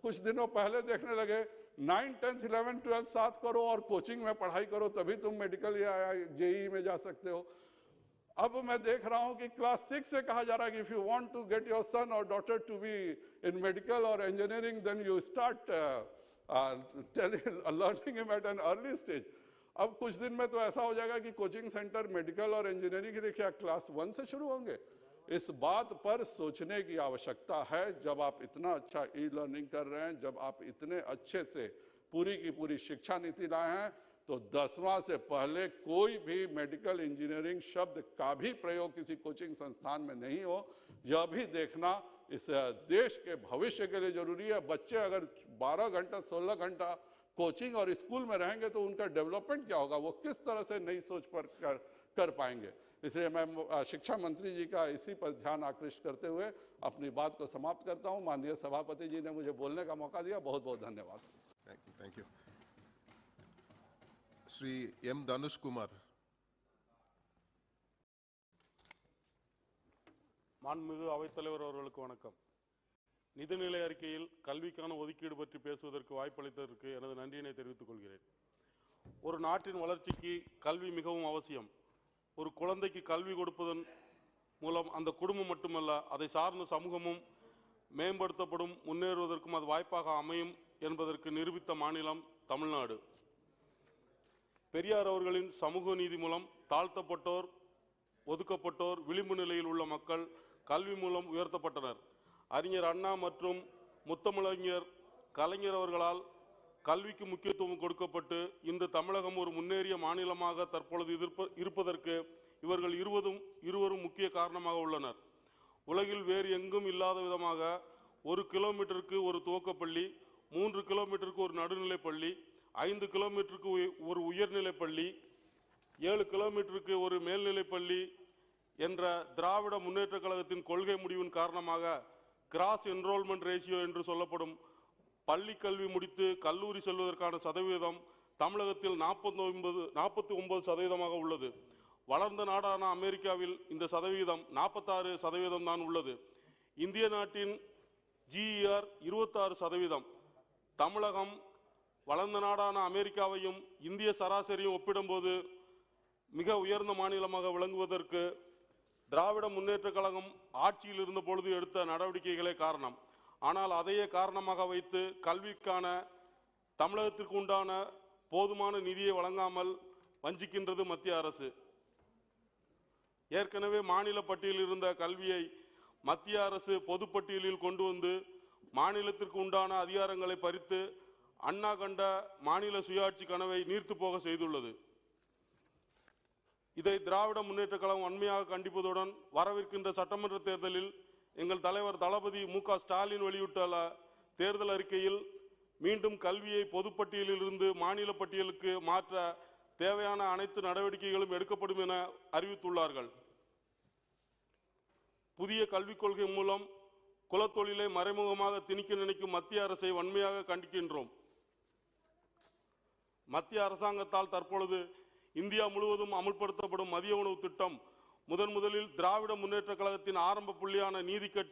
कुछ दिनों पहले देखने लगे 9th 10th 11th 12th साथ करो और कोचिंग में पढ़ाई करो, तभी तुम मेडिकल या जेईई में जा सकते हो। अब मैं देख रहा हूं कि क्लास 6 से कहा जा रहा है कि if you want to get your son और daughter to be in medical और engineering then you start learning him at an early stage. अब कुछ दिन में तो ऐसा हो जाएगा कि कोचिंग सेंटर मेडिकल और इंजीनियरिंग के क्या क्लास 1 से शुरू होंगे। इस बात पर सोचने की आवश्यकता है। जब आप इतना अच्छा ई लर्निंग कर रहे हैं, जब आप इतने अच्छे से पूरी की पूरी शिक्षा नीति लाए हैं, तो 10वां से पहले कोई भी मेडिकल इंजीनियरिंग शब्द का भी प्रयोग किसी कोचिंग संस्थान में नहीं हो। यह भी देखना इस देश के भविष्य के लिए जरूरी है। बच्चे अगर 12 घंटा 16 घंटा कोचिंग और स्कूल में रहेंगे तो उनका डेवलपमेंट क्या होगा, वो किस तरह से नई सोच पर कर पाएंगे। इसलिए मैं शिक्षा मंत्री जी का इसी पर ध्यान आकृष्ट करते हुए अपनी बात को समाप्त करता हूं। माननीय सभापति जी ने मुझे बोलने का मौका दिया, बहुत बहुत धन्यवाद। Thank you. Shri M. Danush Kumar. மாண்புமிகு அவைத்தலைவர் அவர்களுக்கு வணக்கம். நிதிநிலை அறிக்கையில் கல்விக்கான ஒதுக்கீடு பற்றி பேசுவதற்கு வாய்ப்பளித்ததற்கு எனது நன்றியினை தெரிவித்துக் கொள்கிறேன். ஒரு நாட்டின் வளர்ச்சிக்கு கல்வி மிகவும் அவசியம். ஒரு குழந்தைக்கு கல்வி கொடுப்பதன் மூலம் அந்த குடும்பம் மட்டுமல்ல, அதை சார்ந்த சமூகமும் மேம்படுத்தப்படும், முன்னேறுவதற்கும் அது வாய்ப்பாக அமையும் என்பதற்கு நிரூபித்த மாநிலம் தமிழ்நாடு. பெரியார் அவர்களின் சமூக நீதி மூலம் தாழ்த்தப்பட்டோர், ஒதுக்கப்பட்டோர், விளிம்பு நிலையில் உள்ள மக்கள் கல்வி மூலம் உயர்த்தப்பட்டனர். அறிஞர் அண்ணா மற்றும் முத்தமிழறிஞர் கலைஞர் அவர்களால் கல்விக்கு முக்கியத்துவம் கொடுக்கப்பட்டு இன்று தமிழகம் ஒரு முன்னேறிய மாநிலமாக தற்பொழுது இருப்பதற்கு இவர்கள் இருவரும் முக்கிய காரணமாக உள்ளனர். உலகில் வேறு எங்கும் இல்லாத விதமாக 1 கிலோமீட்டருக்கு ஒரு துவக்கப்பள்ளி, 3 கிலோமீட்டருக்கு ஒரு நடுநிலைப்பள்ளி, 5 கிலோமீட்டருக்கு ஒரு உயர்நிலைப்பள்ளி, 7 கிலோமீட்டருக்கு ஒரு மேல்நிலைப்பள்ளி என்ற திராவிட முன்னேற்ற கழகத்தின் கொள்கை முடிவின் காரணமாக கிராஸ் என்ரோல்மெண்ட் ரேஷியோ என்று சொல்லப்படும் பள்ளி கல்வி முடித்து கல்லூரி செல்வதற்கான சதவீதம் தமிழகத்தில் 49% உள்ளது. வளர்ந்த நாடான அமெரிக்காவில் இந்த சதவீதம் 46% தான் உள்ளது. இந்திய நாட்டின் GER 26%. தமிழகம் வளர்ந்த நாடான அமெரிக்காவையும் இந்திய சராசரியும் ஒப்பிடும்போது மிக உயர்ந்த மாநிலமாக விளங்குவதற்கு திராவிட முன்னேற்ற கழகம் ஆட்சியில் இருந்த பொழுது எடுத்த நடவடிக்கைகளே காரணம். ஆனால் அதையே காரணமாக வைத்து கல்விக்கான தமிழகத்திற்கு உண்டான போதுமான நிதியை வழங்காமல் வஞ்சிக்கின்றது மத்திய அரசு. ஏற்கனவே மாநில பட்டியலில் இருந்த கல்வியை மத்திய அரசு பொதுப்பட்டியலில் கொண்டு வந்து மாநிலத்திற்கு உண்டான அதிகாரங்களை பறித்து அண்ணா கண்ட மாநில சுயாட்சி கனவை நீர்த்து போக செய்துள்ளது. இதை திராவிட முன்னேற்ற கழகம் வன்மையாக கண்டிப்பதுடன் வரவிருக்கின்ற சட்டமன்ற தேர்தலில் எங்கள் தலைவர் தளபதி மு.க. ஸ்டாலின் வெளியிட்டுள்ள தேர்தல் அறிக்கையில் மீண்டும் கல்வியை பொதுப்பட்டியலில் இருந்து மாநில பட்டியலுக்கு மாற்ற தேவையான அனைத்து நடவடிக்கைகளும் எடுக்கப்படும் என அறிவித்துள்ளார்கள். புதிய கல்விக் கொள்கை மூலம் குலத்தொழிலை மறைமுகமாக திணிக்க நினைக்கும் மத்திய அரசை வன்மையாக கண்டிக்கின்றோம். மத்திய அரசாங்கத்தால் தற்பொழுது இந்தியா முழுவதும் அமுல்படுத்தப்படும் மதிய உணவு திட்டம் முதலில் திராவிட முன்னேற்ற கழகத்தின் ஆரம்ப புள்ளியான நீதி கட்சி